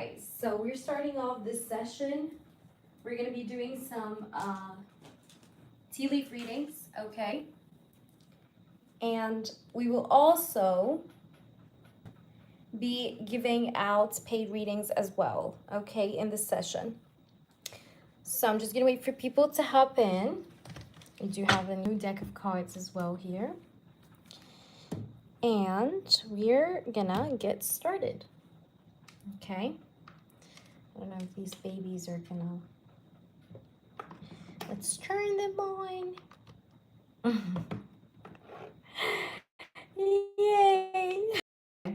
guys, so we're starting off this session. We're going to be doing some tea leaf readings, okay? And we will also be giving out paid readings as well, okay, in this session. So I'm just going to wait for people to hop in. We do have a new deck of cards as well here. And we're gonna get started, okay? I don't know if these babies are gonna... Let's turn them on. Yay! So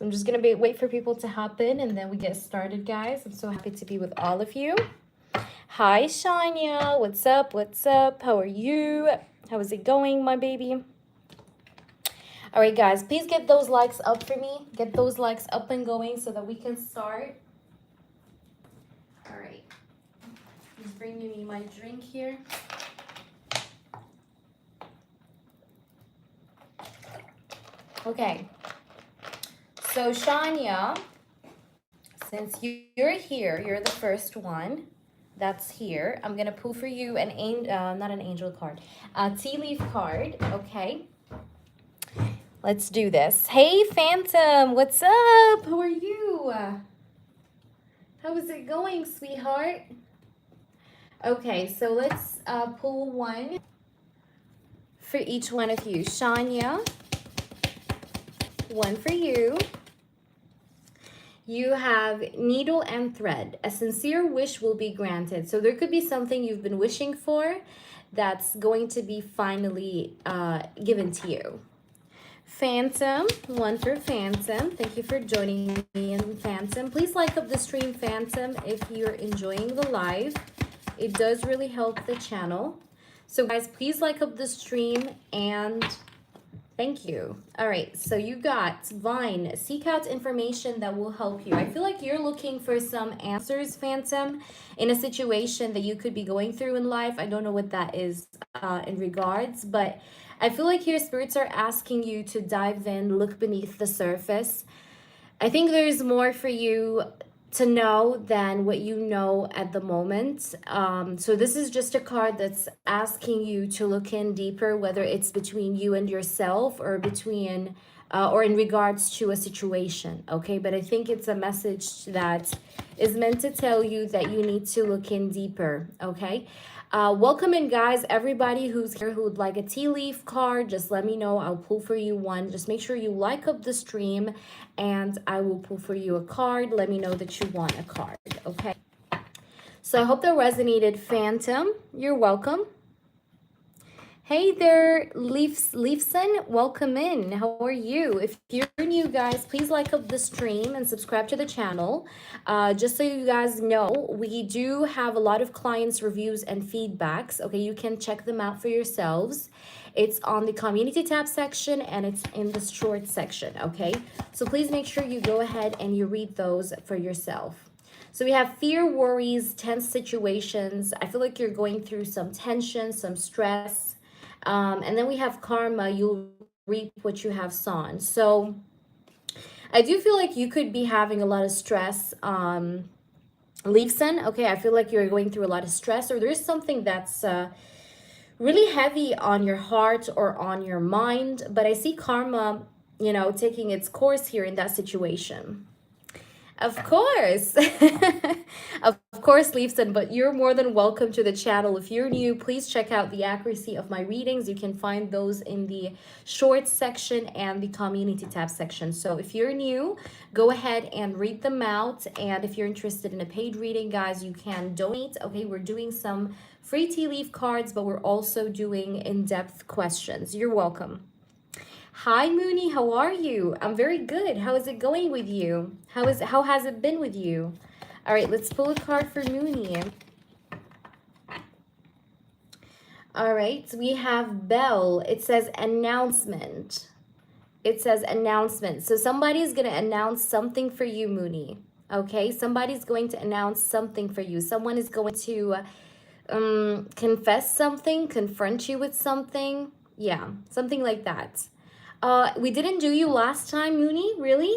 I'm just gonna wait for people to hop in and then we get started, guys. I'm so happy to be with all of you. Hi, Shania. What's up? What's up? How are you? How is it going, my baby? All right, guys, please get those likes up for me. Get those likes up and going so that we can start. All right. He's bringing me my drink here. Okay. So, Shania, since you're here, you're the first one that's here. I'm going to pull for you an not an angel card, a tea leaf card, okay? Let's do this. Hey, Phantom, what's up? How are you? How is it going, sweetheart? Okay, so let's pull one for each one of you. Shania, one for you. You have needle and thread. A sincere wish will be granted. So there could be something you've been wishing for that's going to be finally given to you. Phantom, one for Phantom. Thank you for joining me in Phantom. Please like up the stream, Phantom, if you're enjoying the live. It does really help the channel. So guys, please like up the stream and thank you. All right, so you got Vine. Seek out information that will help you. I feel like you're looking for some answers, Phantom, in a situation that you could be going through in life. I don't know what that is in regards, but I feel like your spirits are asking you to dive in, look beneath the surface. I think there's more for you to know than what you know at the moment. So this is just a card that's asking you to look in deeper, whether it's between you and yourself or between or in regards to a situation, okay? But I think it's a message that is meant to tell you that you need to look in deeper, okay? Welcome in, guys. Everybody who's here who would like a tea leaf card, just let me know. I'll pull for you one. Just make sure you like up the stream and I will pull for you a card. Let me know that you want a card, okay? So I hope that resonated, Phantom. You're welcome. Hey there, Leafson, welcome in. How are you? If you're new, guys, please like up the stream and subscribe to the channel. Just so you guys know, we do have a lot of clients' reviews and feedbacks. Okay, you can check them out for yourselves. It's on the community tab section and it's in the short section, okay? So please make sure you go ahead and you read those for yourself. So we have fear, worries, tense situations. I feel like you're going through some tension, some stress. And then we have karma, you'll reap what you have sown. So I do feel like you could be having a lot of stress, Leafson. Okay, I feel like you're going through a lot of stress, or there's something that's really heavy on your heart or on your mind. But I see karma, you know, taking its course here in that situation. Of course. Of course, Leafson, but you're more than welcome to the channel. If you're new, please check out the accuracy of my readings. You can find those in the shorts section and the community tab section. So if you're new, go ahead and read them out. And if you're interested in a paid reading, guys, you can donate. Okay, we're doing some free tea leaf cards, but we're also doing in-depth questions. You're welcome. Hi, Mooney, how are you? I'm very good. How is it going with you? How has it been with you? All right, let's pull a card for Mooney. All right, we have Bell. It says announcement. It says announcement. So somebody's going to announce something for you, Mooney. Okay, somebody's going to announce something for you. Someone is going to confess something, confront you with something. Yeah, something like that. We didn't do you last time, Mooney, really?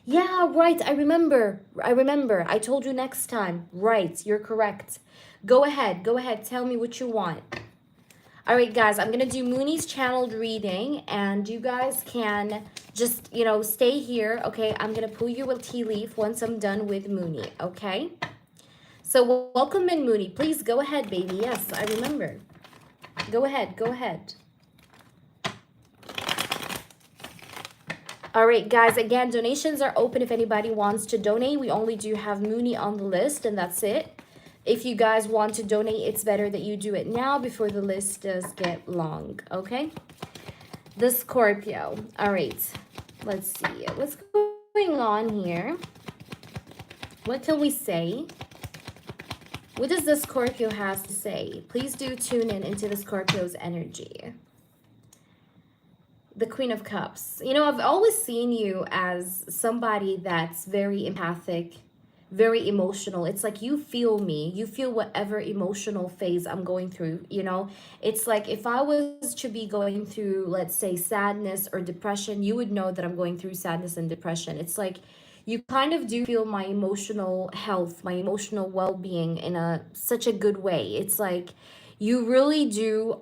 Yeah, right. I remember. I remember. I told you next time. Right. You're correct. Go ahead. Go ahead. Tell me what you want. All right, guys. I'm going to do Mooney's channeled reading, and you guys can just, stay here. Okay. I'm going to pull you a tea leaf once I'm done with Mooney. Okay. So welcome in, Mooney. Please go ahead, baby. Yes, I remember. Go ahead. Go ahead. All right, guys, again, donations are open if anybody wants to donate. We only do have Mooney on the list, and that's it. If you guys want to donate, it's better that you do it now before the list does get long, okay? The Scorpio. All right, let's see. What's going on here? What can we say? What does the Scorpio has to say? Please do tune in into the Scorpio's energy. The Queen of Cups. I've always seen you as somebody that's very empathic, very emotional. It's like you feel me. You feel whatever emotional phase I'm going through, It's like if I was to be going through, let's say, sadness or depression, you would know that I'm going through sadness and depression. It's like you kind of do feel my emotional health, my emotional well-being in such a good way. It's like you really do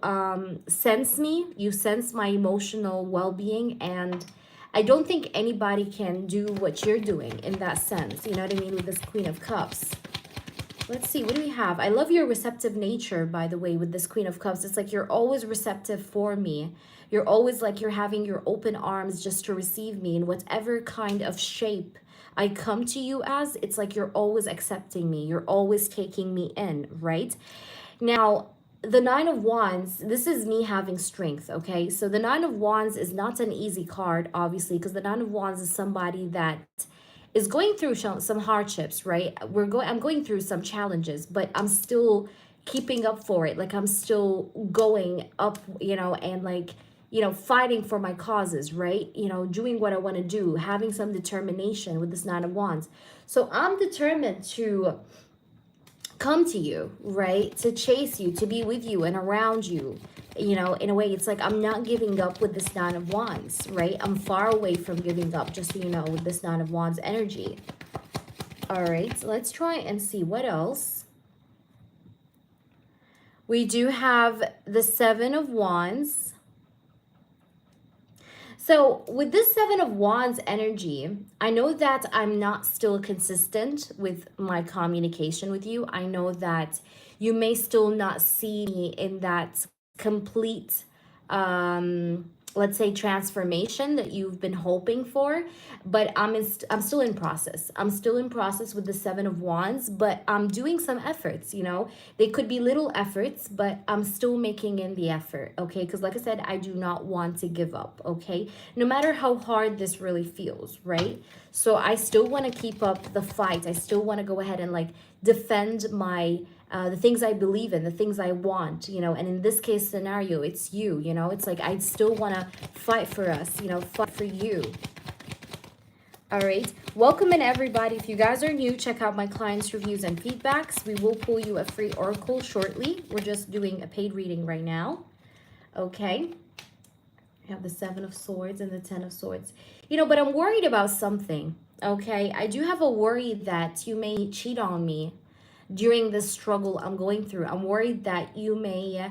sense me. You sense my emotional well-being, and I don't think anybody can do what you're doing in that sense. You know what I mean? With this Queen of Cups. Let's see, what do we have? I love your receptive nature, by the way, with this Queen of Cups. It's like you're always receptive for me. You're always like you're having your open arms just to receive me in whatever kind of shape I come to you as. It's like you're always accepting me. You're always taking me in, right? Now, the Nine of Wands, this is me having strength, okay? So the Nine of Wands is not an easy card, obviously, because the Nine of Wands is somebody that is going through some hardships, right? I'm going through some challenges, but I'm still keeping up for it. Like I'm still going up, and like, fighting for my causes, right? Doing what I want to do, having some determination with this Nine of Wands. So I'm determined to come to you, right? To chase you, to be with you and around you. In a way, it's like I'm not giving up with this Nine of Wands, right? I'm far away from giving up, just so you know, with this Nine of Wands energy. All right, so let's try and see what else. We do have the Seven of Wands. So with this Seven of Wands energy, I know that I'm not still consistent with my communication with you. I know that you may still not see me in that complete, let's say, transformation that you've been hoping for, but I'm still in process. I'm still in process with the Seven of Wands, but I'm doing some efforts. They could be little efforts, but I'm still making in the effort, okay? Because like I said, I do not want to give up, okay? No matter how hard this really feels, right? So I still want to keep up the fight. I still want to go ahead and like defend my the things I believe in, the things I want, and in this case scenario, it's you, it's like I still want to fight for us, fight for you. All right, welcome in everybody. If you guys are new, check out my clients' reviews and feedbacks. We will pull you a free oracle shortly. We're just doing a paid reading right now. Okay, I have the Seven of Swords and the Ten of Swords. But I'm worried about something, okay? I do have a worry that you may cheat on me during this struggle I'm going through. I'm worried that you may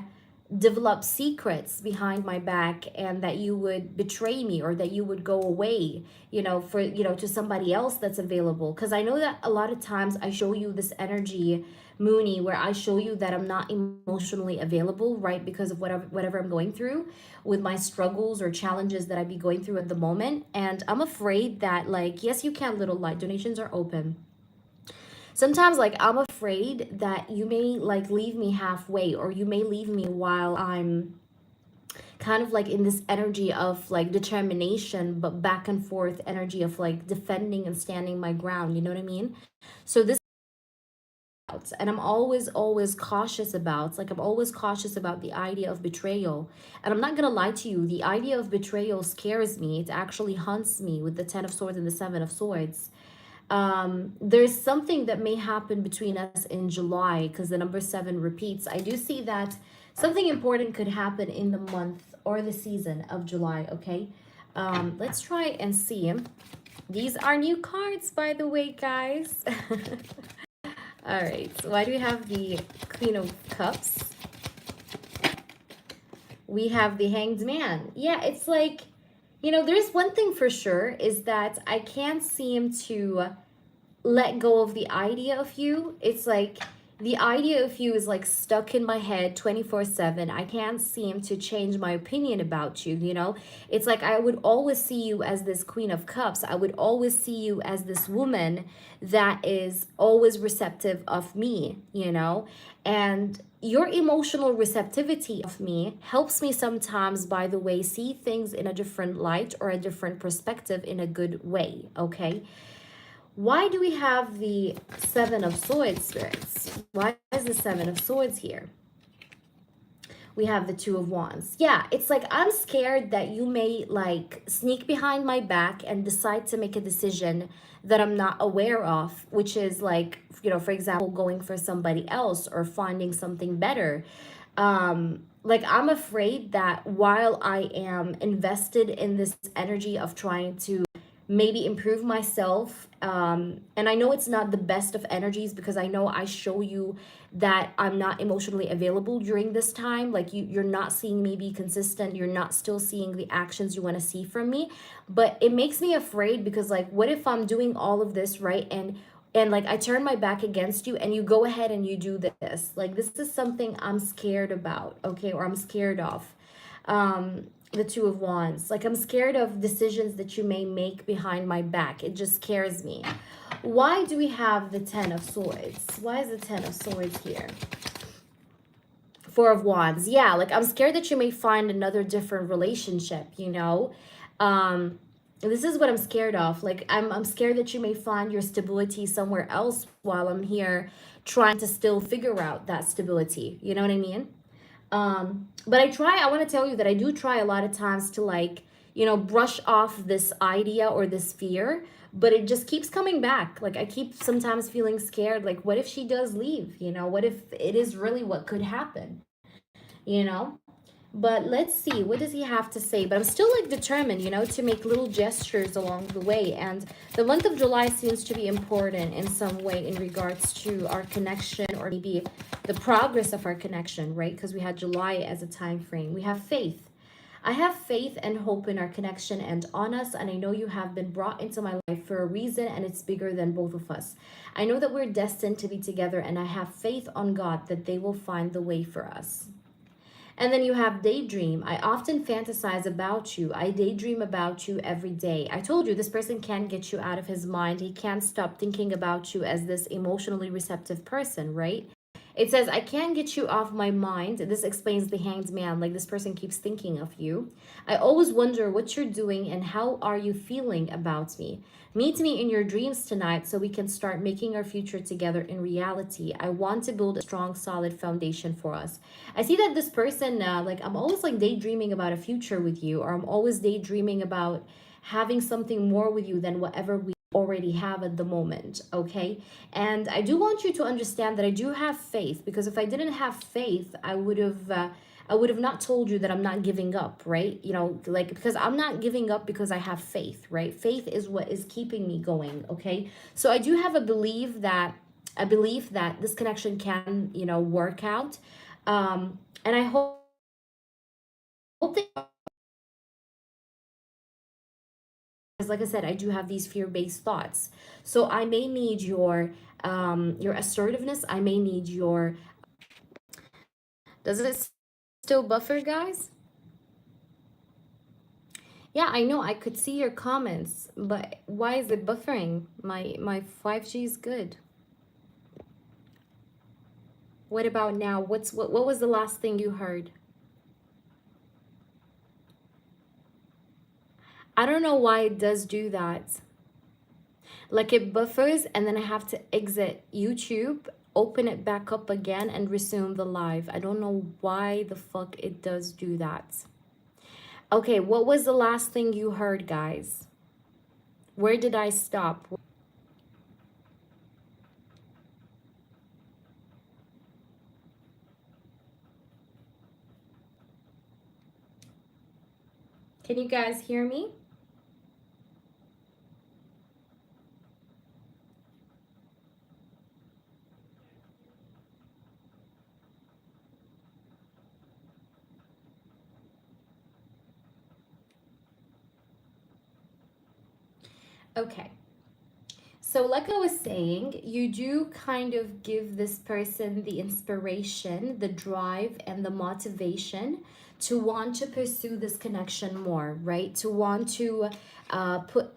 develop secrets behind my back and that you would betray me or that you would go away, to somebody else that's available. Because I know that a lot of times I show you this energy, Mooney, where I show you that I'm not emotionally available, right? Because of whatever I'm going through with my struggles or challenges that I be going through at the moment. And I'm afraid that, like, yes, you can, little light. Donations are open. Sometimes, like, I'm afraid that you may like leave me halfway, or you may leave me while I'm kind of like in this energy of like determination, but back and forth energy of like defending and standing my ground. You know what I mean? So this, and I'm always cautious about, like, I'm always cautious about the idea of betrayal. And I'm not gonna lie to you, the idea of betrayal scares me. It actually haunts me with the Ten of Swords and the Seven of Swords. There's something that may happen between us in July because the number 7 repeats. I do see that something important could happen in the month or the season of July, okay? Let's try and see. These are new cards, by the way, guys. All right, so why do we have the Queen of Cups? We have the Hanged Man. Yeah, it's like, you know, there's one thing for sure is that I can't seem to let go of the idea of you. It's like the idea of you is like stuck in my head 24/7. I can't seem to change my opinion about you, you know? It's like I would always see you as this Queen of Cups. I would always see you as this woman that is always receptive of me, you know? And your emotional receptivity of me helps me sometimes, by the way, see things in a different light or a different perspective in a good way, okay? Why do we have the Seven of Swords, spirits? Why is the Seven of Swords here? We have the Two of Wands. Yeah, it's like I'm scared that you may like sneak behind my back and decide to make a decision that I'm not aware of, which is like, you know, for example, going for somebody else or finding something better. Like I'm afraid that while I am invested in this energy of trying to maybe improve myself, and I know it's not the best of energies because I know I show you that I'm not emotionally available during this time. Like you're not seeing me be consistent, you're not still seeing the actions you want to see from me. But it makes me afraid because like what if I'm doing all of this right, and like I turn my back against you and you go ahead and you do this. Like this is something I'm scared about, okay, or I'm scared of. The Two of Wands, like I'm scared of decisions that you may make behind my back. It just scares me. Why do we have the Ten of Swords? Why is the Ten of Swords here? Four of Wands. Yeah, like I'm scared that you may find another different relationship, you know? This is what I'm scared of. Like I'm scared that you may find your stability somewhere else while I'm here trying to still figure out that stability. You know what I mean? But I want to tell you that I do try a lot of times to like, you know, brush off this idea or this fear, but it just keeps coming back. Like I keep sometimes feeling scared. Like, what if she does leave? You know, what if it is really what could happen? You know? But let's see, what does he have to say? But I'm still like determined, you know, to make little gestures along the way. And the month of July seems to be important in some way in regards to our connection or maybe the progress of our connection, right? Because we had July as a time frame. We have faith. I have faith and hope in our connection and on us, and I know you have been brought into my life for a reason, and it's bigger than both of us. I know that we're destined to be together, and I have faith on God that they will find the way for us. And then you have daydream. I often fantasize about you. I daydream about you every day. I told you this person can't get you out of his mind. He can't stop thinking about you as this emotionally receptive person, right? It says, I can't get you off my mind. This explains the hanged man. Like this person keeps thinking of you. I always wonder what you're doing and how are you feeling about me. Meet me in your dreams tonight so we can start making our future together in reality. I want to build a strong, solid foundation for us. I see that this person, like, I'm always like daydreaming about a future with you, or I'm always daydreaming about having something more with you than whatever we already have at the moment, okay? And I do want you to understand that I do have faith, because if I didn't have faith, I would have not told you that I'm not giving up, right? You know, like, because I'm not giving up because I have faith, right? Faith is what is keeping me going, okay? So I do have a belief that this connection can, you know, work out. And I hope that, because like I said, I do have these fear-based thoughts. So I may need your assertiveness. I may need your, does it still buffer, guys? Yeah, I know I could see your comments, but why is it buffering? My 5G is good. What about now? What was the last thing you heard? I don't know why it does do that. Like it buffers and then I have to exit YouTube, open it back up again and resume the live. I don't know why the fuck it does do that. Okay, what was the last thing you heard, guys? Where did I stop? Can you guys hear me? Okay. So, like I was saying, you do kind of give this person the inspiration, the drive, and the motivation to want to pursue this connection more, right? To want to put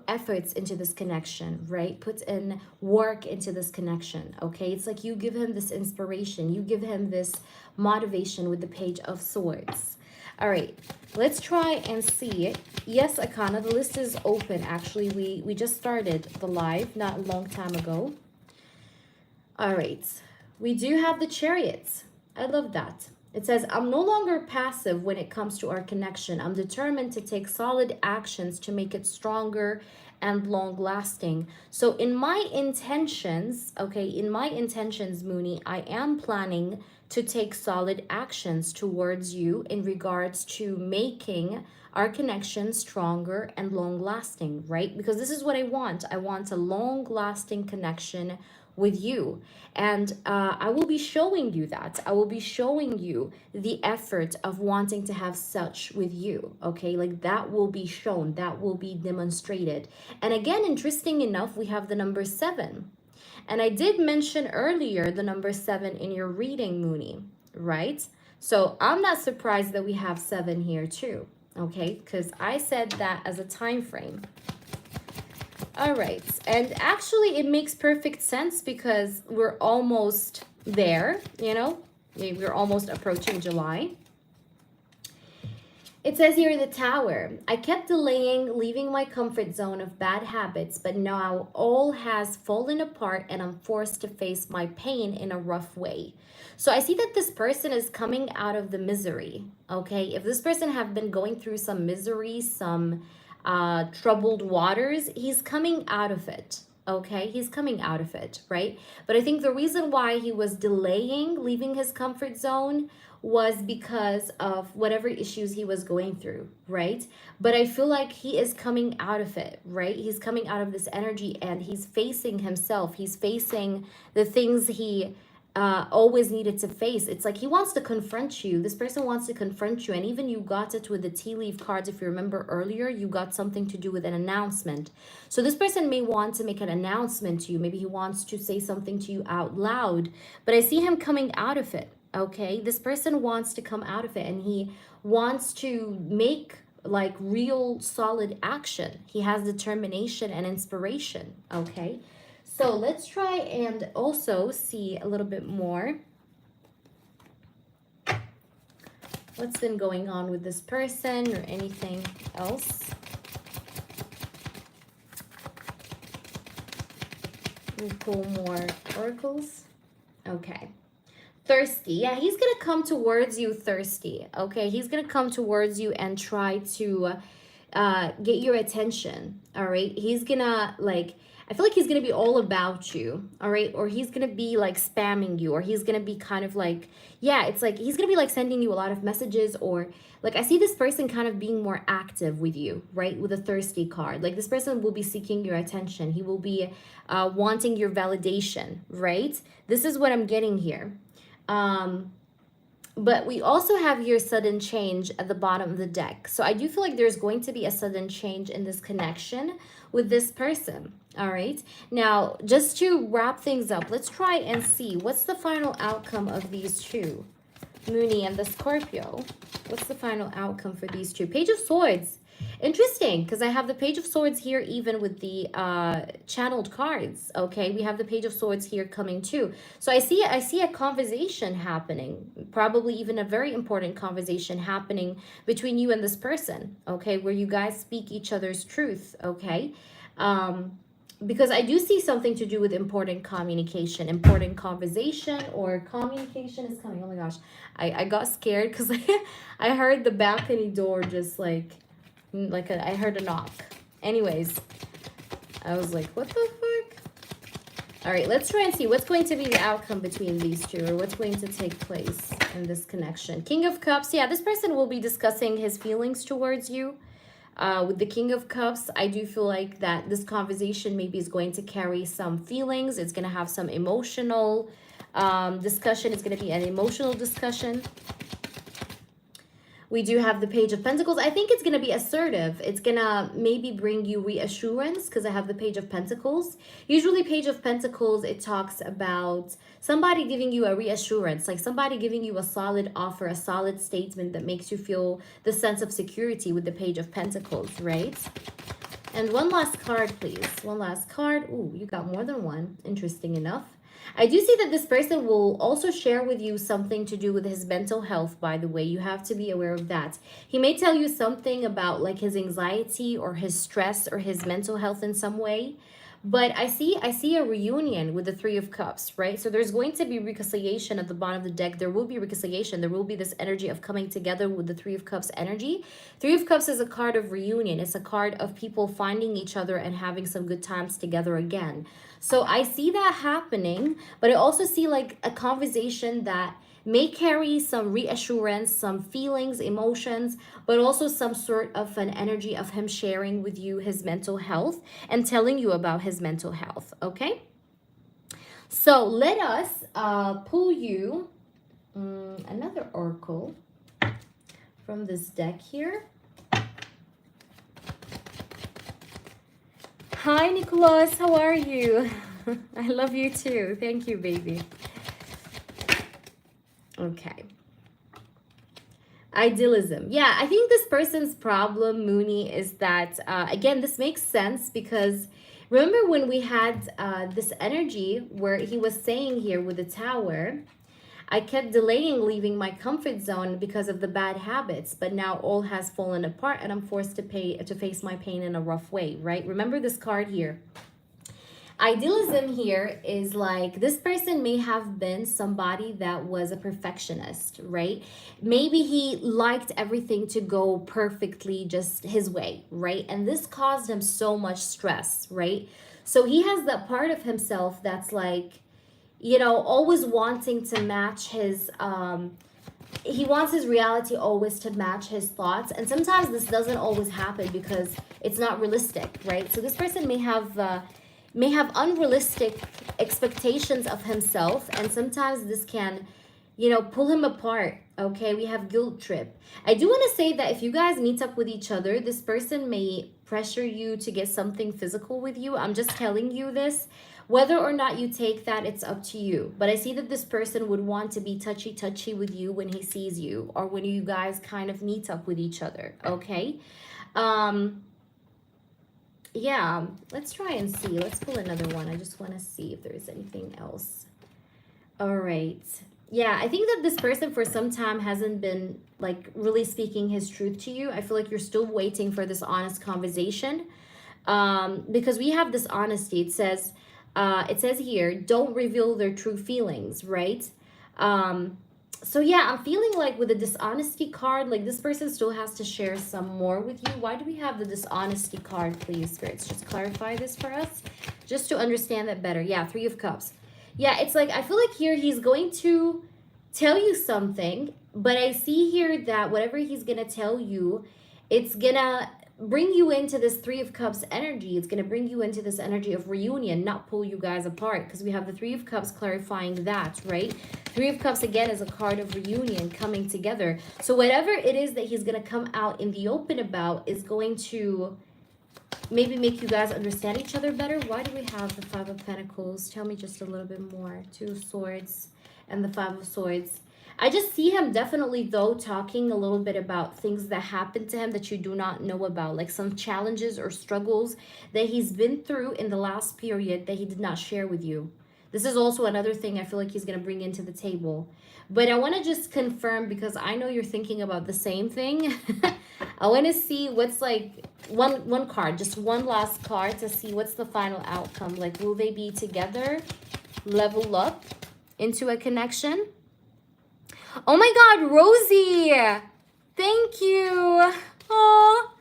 efforts into this connection, right? Put in work into this connection. Okay, it's like you give him this inspiration, you give him this motivation with the Page of Swords. All right, let's try and see. Yes, Akana, the list is open. Actually, we just started the live not a long time ago. All right, we do have the Chariots. I love that. It says, I'm no longer passive when it comes to our connection. I'm determined to take solid actions to make it stronger and long lasting. So in my intentions, okay, in my intentions, Mooney, I am planning to take solid actions towards you in regards to making our connection stronger and long lasting, right? Because this is what I want. I want a long lasting connection with you. And I will be showing you that. I will be showing you the effort of wanting to have such with you. Okay, like that will be shown, that will be demonstrated. And again, interesting enough, we have the number 7. And I did mention earlier the number 7 in your reading, Mooney, right? So I'm not surprised that we have 7 here too, okay? Because I said that as a time frame. All right, and actually it makes perfect sense because we're almost there, you know? We're almost approaching July. It says here in the Tower, I kept delaying leaving my comfort zone of bad habits, but now all has fallen apart and I'm forced to face my pain in a rough way. So I see that this person is coming out of the misery, okay? If this person have been going through some misery, some troubled waters, he's coming out of it. Okay, he's coming out of it, right? But I think the reason why he was delaying leaving his comfort zone was because of whatever issues he was going through, right? But I feel like he is coming out of it, right? He's coming out of this energy and he's facing himself. He's facing the things he always needed to face. It's like he wants to confront you. This person wants to confront you. And even you got it with the tea leaf cards. If you remember earlier, you got something to do with an announcement. So this person may want to make an announcement to you. Maybe he wants to say something to you out loud. But I see him coming out of it, okay? This person wants to come out of it and he wants to make like real solid action. He has determination and inspiration, okay? So let's try and also see a little bit more. What's been going on with this person or anything else? We'll pull more oracles. Okay. Thirsty. Yeah, he's going to come towards you thirsty. Okay, he's going to come towards you and try to get your attention. All right, he's going to like... I feel like he's going to be all about you, all right? Or he's going to be like spamming you, or he's going to be kind of like, yeah, it's like he's going to be like sending you a lot of messages, or like I see this person kind of being more active with you, right? With a thirsty card. Like this person will be seeking your attention. He will be wanting your validation, right? This is what I'm getting here. But we also have here sudden change at the bottom of the deck. So I do feel like there's going to be a sudden change in this connection with this person. All right. Now, just to wrap things up, let's try and see what's the final outcome of these two, Mooney and the Scorpio. What's the final outcome for these two? Page of Swords. Interesting, because I have the Page of Swords here even with the channeled cards. Okay, we have the Page of Swords here coming too. So I see a conversation happening, probably even a very important conversation happening between you and this person, okay, where you guys speak each other's truth, okay? Because I do see something to do with important communication, important conversation, or communication is coming. Oh my gosh, I got scared because I heard the balcony door just like I heard a knock. Anyways, I was like, what the fuck? All right, let's try and see what's going to be the outcome between these two, or what's going to take place in this connection. King of Cups. Yeah, this person will be discussing his feelings towards you. With the King of Cups, I do feel like that this conversation maybe is going to carry some feelings. It's going to have some emotional discussion. It's going to be an emotional discussion. We do have the Page of Pentacles. I think it's going to be assertive. It's going to maybe bring you reassurance because I have the Page of Pentacles. Usually Page of Pentacles, it talks about somebody giving you a reassurance, like somebody giving you a solid offer, a solid statement that makes you feel the sense of security with the Page of Pentacles, right? And one last card, please. One last card. Ooh, you got more than one. Interesting enough. I do see that this person will also share with you something to do with his mental health, by the way. You have to be aware of that. He may tell you something about like his anxiety or his stress or his mental health in some way. But I see a reunion with the Three of Cups, right? So there's going to be reconciliation at the bottom of the deck. There will be reconciliation. There will be this energy of coming together with the Three of Cups energy. Three of Cups is a card of reunion. It's a card of people finding each other and having some good times together again. So I see that happening, but I also see like a conversation that may carry some reassurance, some feelings, emotions, but also some sort of an energy of him sharing with you his mental health and telling you about his mental health, okay? So let us pull you another oracle from this deck here. Hi, Nicholas. How are you? I love you too. Thank you, baby. Okay. Idealism. Yeah, I think this person's problem, Mooney, is that, again, this makes sense because remember when we had this energy where he was saying here with the Tower, I kept delaying leaving my comfort zone because of the bad habits, but now all has fallen apart and I'm forced to face my pain in a rough way, right? Remember this card here. Idealism here is like this person may have been somebody that was a perfectionist, right? Maybe he liked everything to go perfectly just his way, right? And this caused him so much stress, right? So he has that part of himself that's like, you know, always wanting to match his he wants his reality always to match his thoughts, and sometimes this doesn't always happen because it's not realistic, right? So this person may have unrealistic expectations of himself, and sometimes this can, you know, pull him apart. Okay, we have guilt trip. I do want to say that if you guys meet up with each other, this person may pressure you to get something physical with you. I'm just telling you this. Whether or not you take that, it's up to you. But I see that this person would want to be touchy with you when he sees you or when you guys kind of meet up with each other, okay? Yeah, let's try and see. Let's pull another one. I just want to see if there's anything else. All right. Yeah, I think that this person for some time hasn't been like really speaking his truth to you. I feel like you're still waiting for this honest conversation because we have this honesty. It says here, don't reveal their true feelings, right? So yeah, I'm feeling like with the dishonesty card, like this person still has to share some more with you. Why do we have the dishonesty card, please, spirits? Just clarify this for us, just to understand that better. Yeah, Three of Cups. Yeah, it's like, I feel like here he's going to tell you something, but I see here that whatever he's going to tell you, it's going to bring you into this Three of Cups energy. It's going to bring you into this energy of reunion, not pull you guys apart, because we have the Three of Cups clarifying that, right? Three of Cups, again, is a card of reunion, coming together. So whatever it is that he's going to come out in the open about is going to maybe make you guys understand each other better. Why do we have the Five of Pentacles? Tell me just a little bit more. Two of Swords and the Five of Swords. I just see him definitely, though, talking a little bit about things that happened to him that you do not know about, like some challenges or struggles that he's been through in the last period that he did not share with you. This is also another thing I feel like he's going to bring into the table. But I want to just confirm, because I know you're thinking about the same thing. I want to see what's like one card, just one last card to see what's the final outcome. Like, will they be together, level up into a connection? Oh my God, Rosie, thank you. Oh,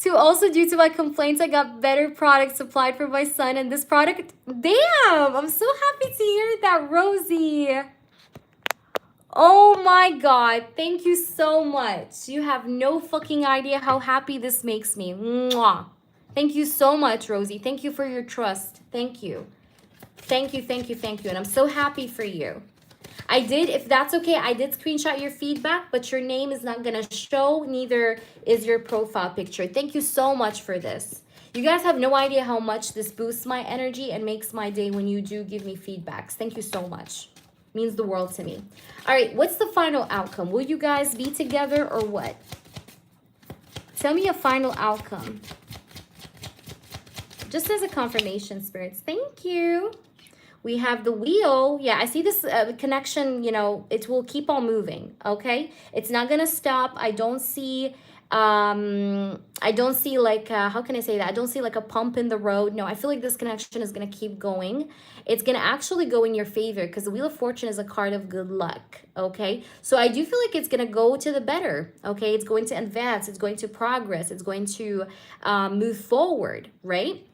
to also due to my complaints, I got better products supplied for my son, and this product, damn, I'm so happy to hear that, Rosie. Oh my God, thank you so much. You have no fucking idea how happy this makes me. Mwah. Thank you so much, Rosie. Thank you for your trust. Thank you. Thank you, thank you, thank you. And I'm so happy for you. I did, if that's okay, I did screenshot your feedback, but your name is not gonna show, neither is your profile picture. Thank you so much for this. You guys have no idea how much this boosts my energy and makes my day when you do give me feedbacks. Thank you so much. Means the world to me. All right, what's the final outcome? Will you guys be together or what? Tell me a final outcome. Just as a confirmation, spirits. Thank you. We have the wheel. Yeah, I see this connection, you know, it will keep on moving, okay? It's not going to stop. I don't see like, how can I say that? I don't see like a pump in the road. No, I feel like this connection is going to keep going. It's going to actually go in your favor because the Wheel of Fortune is a card of good luck, okay? So I do feel like it's going to go to the better, okay? It's going to advance. It's going to progress. It's going to move forward, right?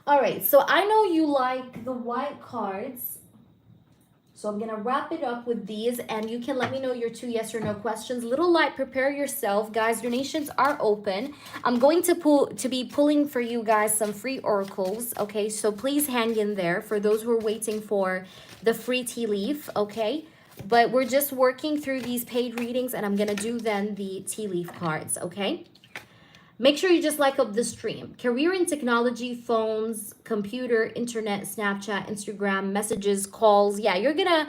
All right, so I know you like the white cards. So I'm gonna wrap it up with these and you can let me know your 2 yes or no questions. Little light, prepare yourself. Guys, donations are open. I'm going to be pulling for you guys some free oracles, okay? So please hang in there for those who are waiting for the free tea leaf, okay? But we're just working through these paid readings and I'm gonna do then the tea leaf cards, okay? Make sure you just like up the stream. Career in technology, phones, computer, internet, Snapchat, Instagram, messages, calls. Yeah, you're gonna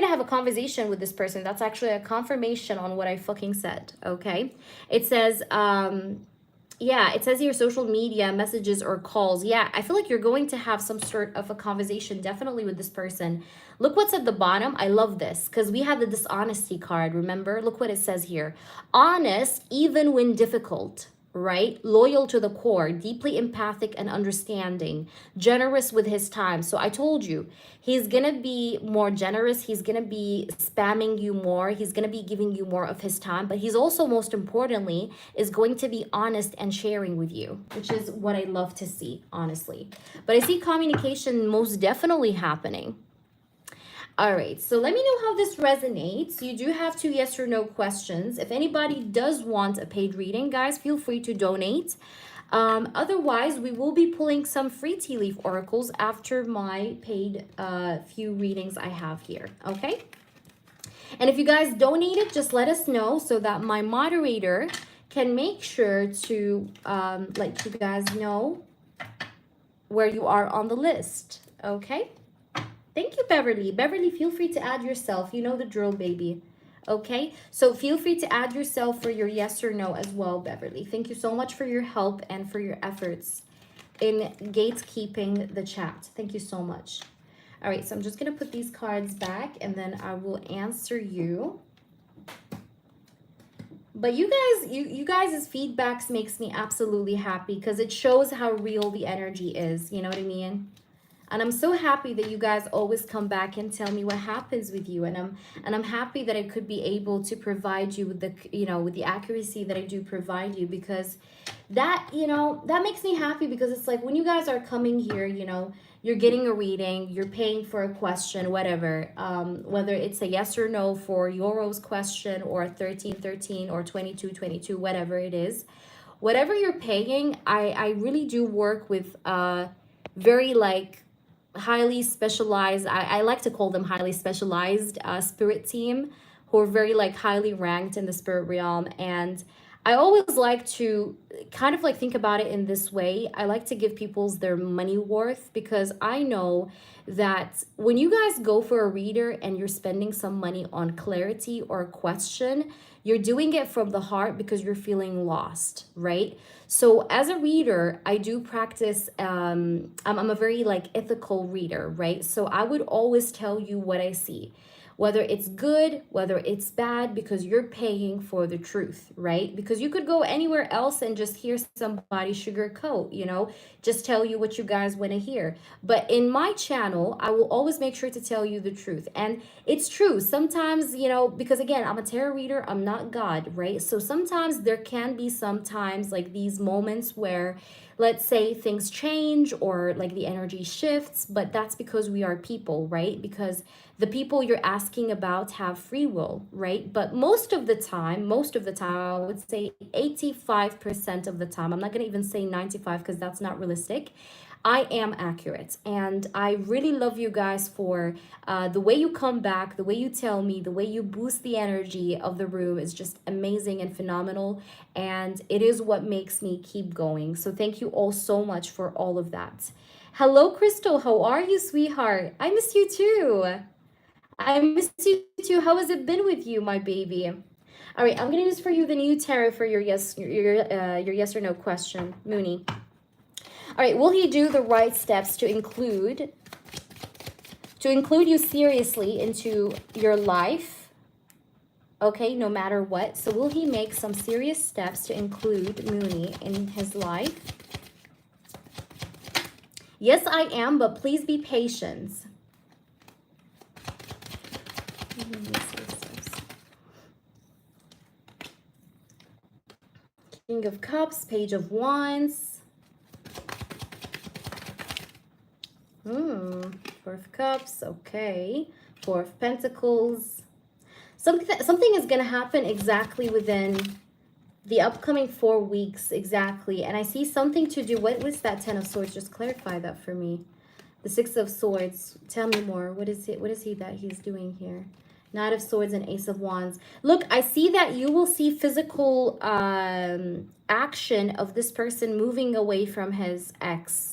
have a conversation with this person. That's actually a confirmation on what I fucking said, okay? It says, yeah, it says here social media, messages, or calls. Yeah, I feel like you're going to have some sort of a conversation definitely with this person. Look what's at the bottom. I love this because we have the dishonesty card, remember? Look what it says here. Honest, even when difficult. Right? Loyal to the core, deeply empathic and understanding, generous with his time. So I told you, he's going to be more generous. He's going to be spamming you more. He's going to be giving you more of his time. But he's also, most importantly, is going to be honest and sharing with you, which is what I love to see, honestly. But I see communication most definitely happening. All right, so let me know how this resonates. You do have 2 yes or no questions. If anybody does want a paid reading, guys, feel free to donate. Otherwise, we will be pulling some free tea leaf oracles after my paid few readings I have here, okay? And if you guys donated, just let us know so that my moderator can make sure to let you guys know where you are on the list, okay? Thank you, Beverly. Beverly, feel free to add yourself. You know the drill, baby. Okay? So feel free to add yourself for your yes or no as well, Beverly. Thank you so much for your help and for your efforts in gatekeeping the chat. Thank you so much. All right, so I'm just going to put these cards back and then I will answer you. But you guys' feedbacks makes me absolutely happy because it shows how real the energy is. You know what I mean? And I'm so happy that you guys always come back and tell me what happens with you. And I'm happy that I could be able to provide you with the, with the accuracy that I do provide you, because that, that makes me happy, because it's like when you guys are coming here, you're getting a reading, you're paying for a question, whatever, whether it's a yes or no for your rose question or 1313 or 2222, whatever it is, whatever you're paying, I really do work with very like highly specialized, I like to call them highly specialized spirit team who are very like highly ranked in the spirit realm. And I always like to kind of like think about it in this way. I like to give people their money worth, because I know that when you guys go for a reader and you're spending some money on clarity or a question, you're doing it from the heart because you're feeling lost, right? So as a reader, I do practice, I'm a very like ethical reader, right? So I would always tell you what I see, whether it's good, whether it's bad, because you're paying for the truth, right? Because you could go anywhere else and just hear somebody sugarcoat, just tell you what you guys want to hear. But in my channel, I will always make sure to tell you the truth. And it's true. Sometimes, because again, I'm a tarot reader, I'm not God, right? So sometimes there can be sometimes like these moments where, let's say, things change or like the energy shifts, but that's because we are people, right? Because the people you're asking about have free will, right? But most of the time, I would say 85% of the time, I'm not going to even say 95 because that's not realistic. I am accurate, and I really love you guys for the way you come back, the way you tell me, the way you boost the energy of the room is just amazing and phenomenal, and it is what makes me keep going. So thank you all so much for all of that. Hello, Crystal. How are you, sweetheart? I miss you too. I miss you too. How has it been with you, my baby? All right, I'm gonna use for you the new tarot for your your yes or no question, Mooney. All right, will he do the right steps to include you seriously into your life? Okay, no matter what. So will he make some serious steps to include Mooney in his life? Yes, I am, but please be patient. King of Cups, Page of Wands. Four of Cups, okay. Four of Pentacles. Something is going to happen exactly within the upcoming 4 weeks, exactly. And I see something to do. What was that Ten of Swords? Just clarify that for me. The Six of Swords. Tell me more. What is it? What is he that he's doing here? Knight of Swords and Ace of Wands. Look, I see that you will see physical action of this person moving away from his ex.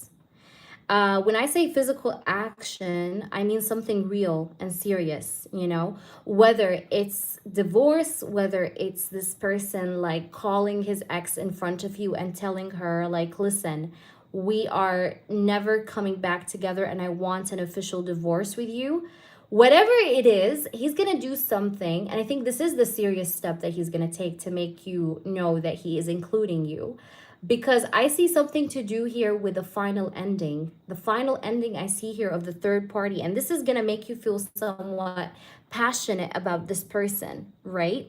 When I say physical action, I mean something real and serious, you know, whether it's divorce, whether it's this person like calling his ex in front of you and telling her like, listen, we are never coming back together and I want an official divorce with you. Whatever it is, he's going to do something. And I think this is the serious step that he's going to take to make you know that he is including you. Because I see something to do here with the final ending. The final ending I see here of the third party. And this is going to make you feel somewhat passionate about this person, right?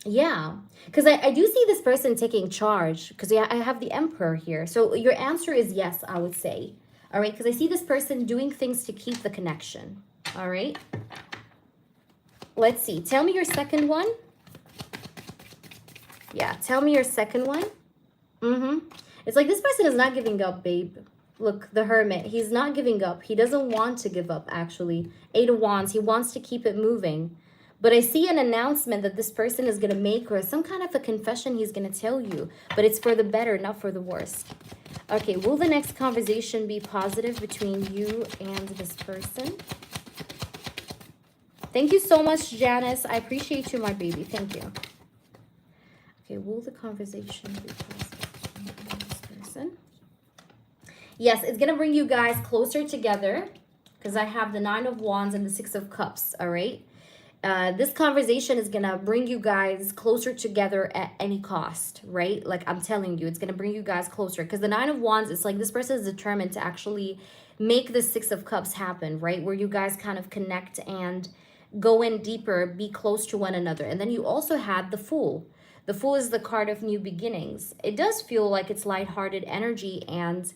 Yeah, because I do see this person taking charge. Because I have the Emperor here. So your answer is yes, I would say. All right, because I see this person doing things to keep the connection. All right. Let's see. Tell me your second one. Yeah, tell me your second one. It's like this person is not giving up, babe. Look, the Hermit. He's not giving up. He doesn't want to give up, actually. Eight of Wands. He wants to keep it moving. But I see an announcement that this person is going to make, or some kind of a confession he's going to tell you. But it's for the better, not for the worse. Okay, will the next conversation be positive between you and this person? Thank you so much, Janice. I appreciate you, my baby. Thank you. Okay, will the conversation be positive between this person? Yes, it's going to bring you guys closer together because I have the Nine of Wands and the Six of Cups, all right? This conversation is going to bring you guys closer together at any cost, right? Like I'm telling you, it's going to bring you guys closer because the Nine of Wands, it's like this person is determined to actually make the Six of Cups happen, right? Where you guys kind of connect and go in deeper, be close to one another. And then you also had the Fool. The Fool is the card of new beginnings. It does feel like it's lighthearted energy and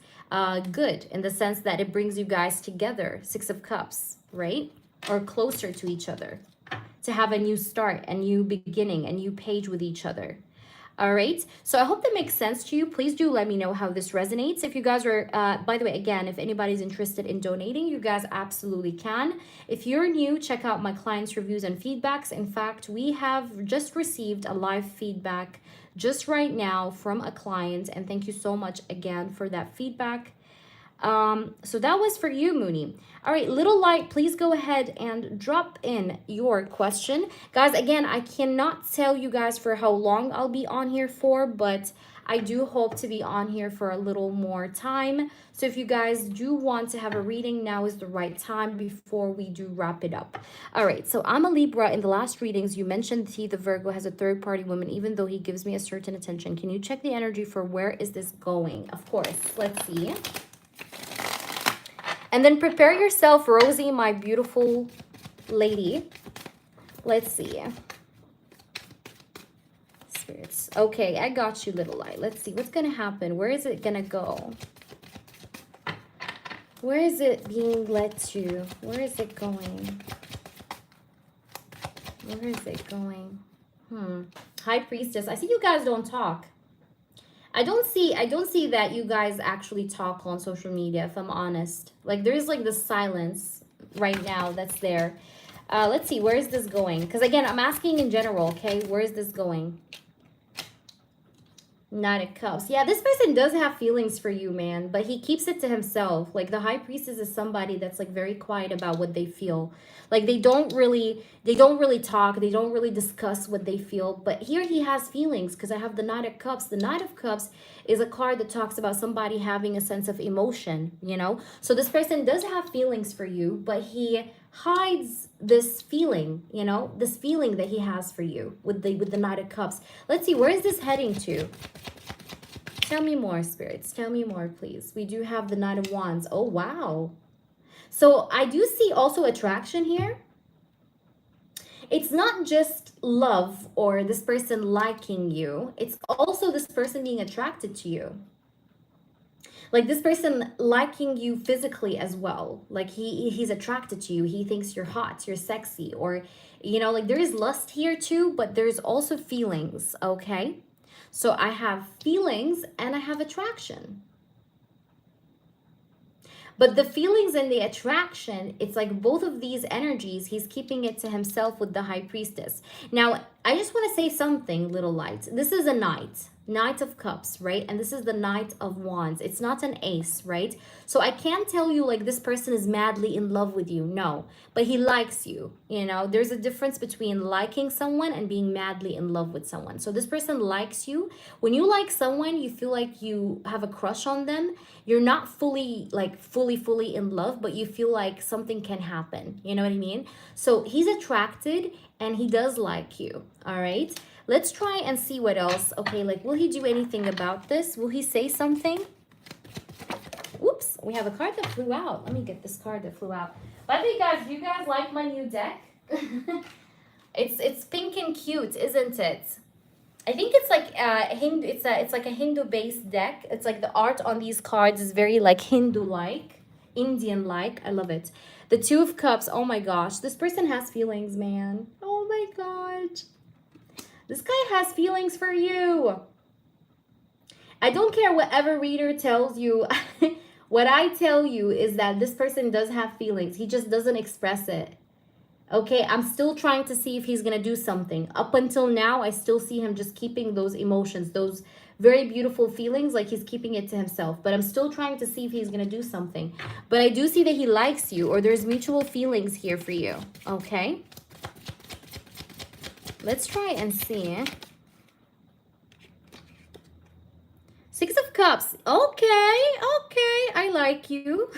good in the sense that it brings you guys together, Six of Cups, right? Or closer to each other, to have a new start, a new beginning, a new page with each other. All right, so I hope that makes sense to you. Please do let me know how this resonates. If you guys are, by the way, again, if anybody's interested in donating, you guys absolutely can. If you're new, check out my clients' reviews and feedbacks. In fact, we have just received a live feedback just right now from a client, and thank you so much again for that feedback. So that was for you, Mooney. All right, Little Light, please go ahead and drop in your question. Guys, again, I cannot tell you guys for how long I'll be on here for, but I do hope to be on here for a little more time. So if you guys do want to have a reading, now is the right time before we do wrap it up. All right, so I'm a Libra. In the last readings, you mentioned the Virgo has a third-party woman, even though he gives me a certain attention. Can you check the energy for where is this going? Of course, let's see. And then prepare yourself, Rosie, my beautiful lady. Let's see. Spirits. Okay, I got you, Little Light. Let's see what's going to happen. Where is it going to go? Where is it being led to? Where is it going? Where is it going? High Priestess. I see you guys don't talk. I don't see that you guys actually talk on social media, if I'm honest. Like there's like this silence right now that's there. Let's see, where is this going? Because again, I'm asking in general, okay? Where is this going? Knight of Cups. Yeah, this person does have feelings for you, man, but he keeps it to himself. Like the High Priestess is somebody that's like very quiet about what they feel. Like they don't really talk, they don't really discuss what they feel. But here he has feelings because I have the Knight of Cups. The Knight of Cups is a card that talks about somebody having a sense of emotion, you know? So this person does have feelings for you, but he hides this feeling, you know, this feeling that he has for you with the Knight of Cups. Let's see, where is this heading to? Tell me more, spirits. Tell me more, please. We do have the Knight of Wands. Oh, wow. So I do see also attraction here. It's not just love or this person liking you. It's also this person being attracted to you. Like this person liking you physically as well. Like he's attracted to you. He thinks you're hot, you're sexy, or, you know, like there is lust here too, but there's also feelings, okay? So I have feelings and I have attraction. But the feelings and the attraction, it's like both of these energies, he's keeping it to himself with the High Priestess. Now, I just want to say something, little light. This is a knight. Knight of Cups, right? And this is the Knight of Wands. It's not an ace, right? So I can't tell you like this person is madly in love with you. No, but he likes you. You know, there's a difference between liking someone and being madly in love with someone. So this person likes you. When you like someone, you feel like you have a crush on them. You're not fully in love, but you feel like something can happen. You know what I mean? So he's attracted and he does like you. All right. Let's try and see what else. Okay, like, will he do anything about this? Will he say something? Oops, we have a card that flew out. Let me get this card that flew out. By the way, guys, do you guys like my new deck? It's pink and cute, isn't it? I think it's like Hindu. It's like a Hindu-based deck. It's like the art on these cards is very like Hindu-like, Indian-like. I love it. The Two of Cups. Oh my gosh, this person has feelings, man. Oh my gosh. This guy has feelings for you. I don't care whatever reader tells you. What I tell you is that this person does have feelings. He just doesn't express it. Okay, I'm still trying to see if he's going to do something. Up until now, I still see him just keeping those emotions, those very beautiful feelings, like he's keeping it to himself. But I'm still trying to see if he's going to do something. But I do see that he likes you or there's mutual feelings here for you. Okay? Let's try and see. Six of Cups. Okay, I like you.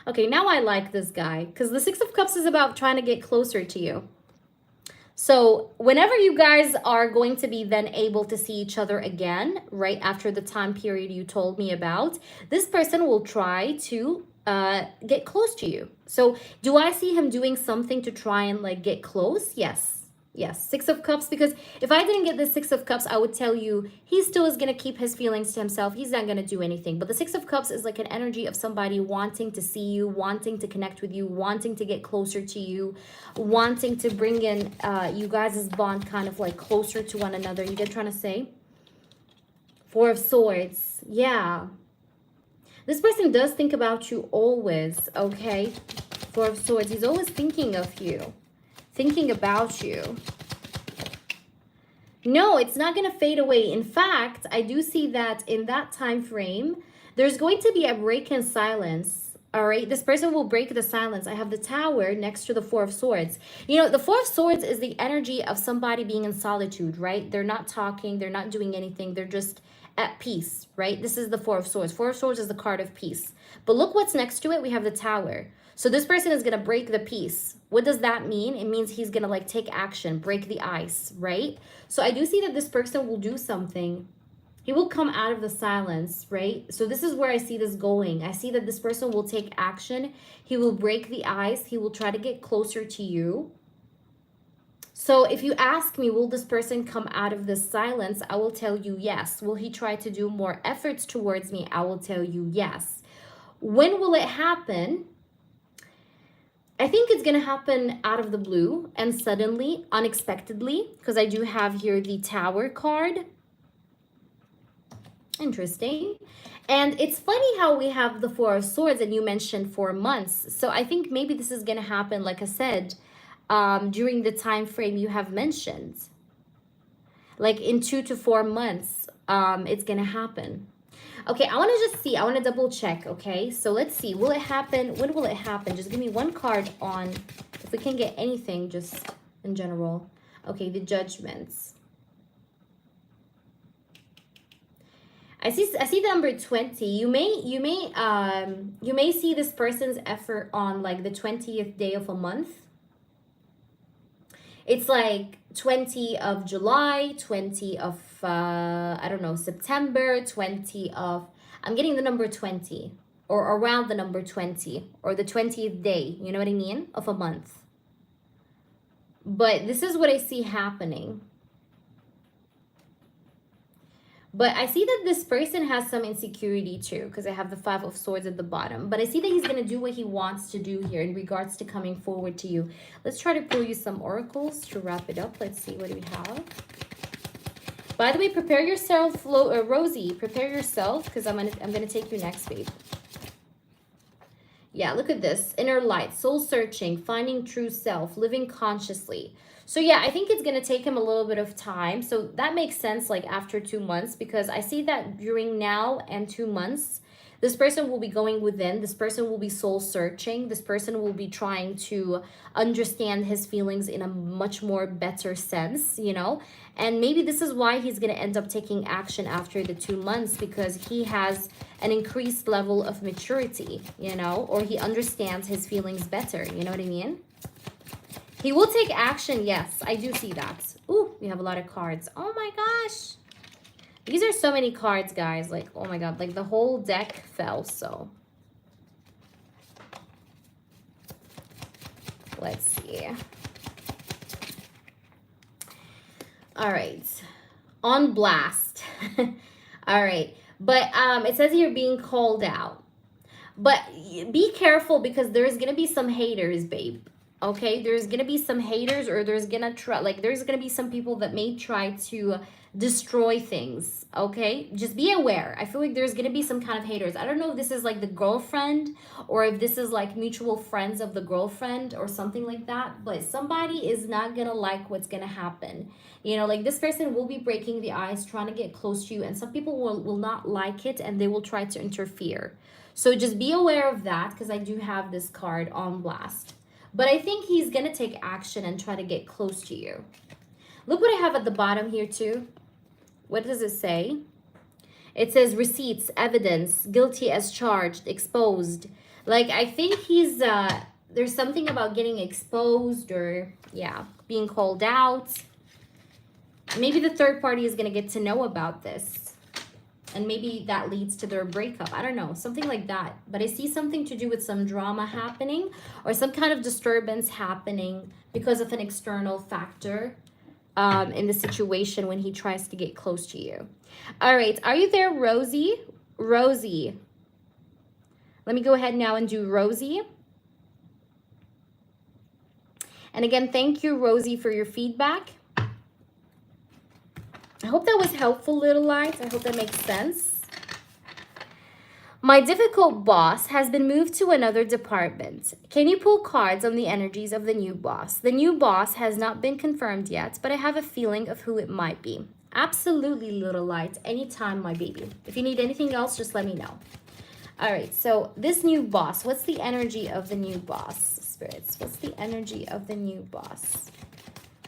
Okay, now I like this guy because the Six of Cups is about trying to get closer to you. So whenever you guys are going to be then able to see each other again, right after the time period you told me about, this person will try to get close to you. So do I see him doing something to try and like get close? Yes. Yes, Six of Cups, because if I didn't get the Six of Cups, I would tell you he still is going to keep his feelings to himself. He's not going to do anything. But the Six of Cups is like an energy of somebody wanting to see you, wanting to connect with you, wanting to get closer to you, wanting to bring in you guys' bond kind of like closer to one another. You get what I'm trying to say? Four of Swords. Yeah. This person does think about you always, okay? Four of Swords. He's always thinking of you. Thinking about you. No, it's not going to fade away. In fact, I do see that in that time frame, there's going to be a break in silence. All right, this person will break the silence. I have the Tower next to the Four of Swords. You know, the Four of Swords is the energy of somebody being in solitude, right? They're not talking. They're not doing anything. They're just at peace, right? This is the Four of Swords. Four of Swords is the card of peace. But look what's next to it. We have the Tower. So this person is going to break the peace. What does that mean? It means he's going to like take action, break the ice, right? So I do see that this person will do something. He will come out of the silence, right? So this is where I see this going. I see that this person will take action. He will break the ice. He will try to get closer to you. So if you ask me, will this person come out of this silence? I will tell you yes. Will he try to do more efforts towards me? I will tell you yes. When will it happen? I think it's going to happen out of the blue and suddenly, unexpectedly, because I do have here the Tower card. Interesting. And it's funny how we have the Four of Swords and you mentioned 4 months. So I think maybe this is going to happen, like I said, during the time frame you have mentioned. Like in 2 to 4 months, it's going to happen. Okay, I want to just see. I want to double check, okay? So let's see. Will it happen? When will it happen? Just give me one card on, if we can get anything just in general. Okay, the Judgments. I see the number 20. You may see this person's effort on like the 20th day of a month. It's like 20 of July, 20 of I don't know, September, 20 of, I'm getting the number 20 or around the number 20 or the 20th day, you know what I mean, of a month. But this is what I see happening. But I see that this person has some insecurity too, because I have the Five of Swords at the bottom. But I see that he's going to do what he wants to do here in regards to coming forward to you. Let's try to pull you some oracles to wrap it up. Let's see what we have. By the way, prepare yourself, Rosie. Prepare yourself, because I'm gonna take you next, babe. Yeah, look at this. Inner light, soul searching, finding true self, living consciously. So yeah, I think it's going to take him a little bit of time. So that makes sense, like after 2 months, because I see that during now and 2 months, this person will be going within. This person will be soul searching. This person will be trying to understand his feelings in a much more better sense, you know. And maybe this is why he's going to end up taking action after the 2 months, because he has an increased level of maturity, you know, or he understands his feelings better. You know what I mean? He will take action. Yes, I do see that. Ooh, we have a lot of cards. Oh my gosh. These are so many cards, guys. Like, oh my God, like the whole deck fell, so. Let's see. All right. On blast. All right. But it says you're being called out. But be careful, because there's going to be some haters, babe. Okay, there's gonna be some haters, or there's gonna be some people that may try to destroy things. Okay, just be aware. I feel like there's gonna be some kind of haters. I don't know if this is like the girlfriend, or if this is like mutual friends of the girlfriend or something like that, but somebody is not gonna like what's gonna happen. You know, like this person will be breaking the ice, trying to get close to you, and some people will not like it, and they will try to interfere. So just be aware of that, because I do have this card on blast. But I think he's going to take action and try to get close to you. Look what I have at the bottom here too. What does it say? It says receipts, evidence, guilty as charged, exposed. Like, I think he's, there's something about getting exposed, or, yeah, being called out. Maybe the third party is going to get to know about this. And maybe that leads to their breakup. I don't know, something like that. But I see something to do with some drama happening, or some kind of disturbance happening because of an external factor in the situation when he tries to get close to you. All right, are you there, Rosie? Rosie. Let me go ahead now and do Rosie. And again, thank you, Rosie, for your feedback. I hope that was helpful, little lights. I hope that makes sense. My difficult boss has been moved to another department. Can you pull cards on the energies of the new boss? The new boss has not been confirmed yet, but I have a feeling of who it might be. Absolutely, little lights. Anytime, my baby. If you need anything else, just let me know. All right, so this new boss, what's the energy of the new boss, spirits? What's the energy of the new boss?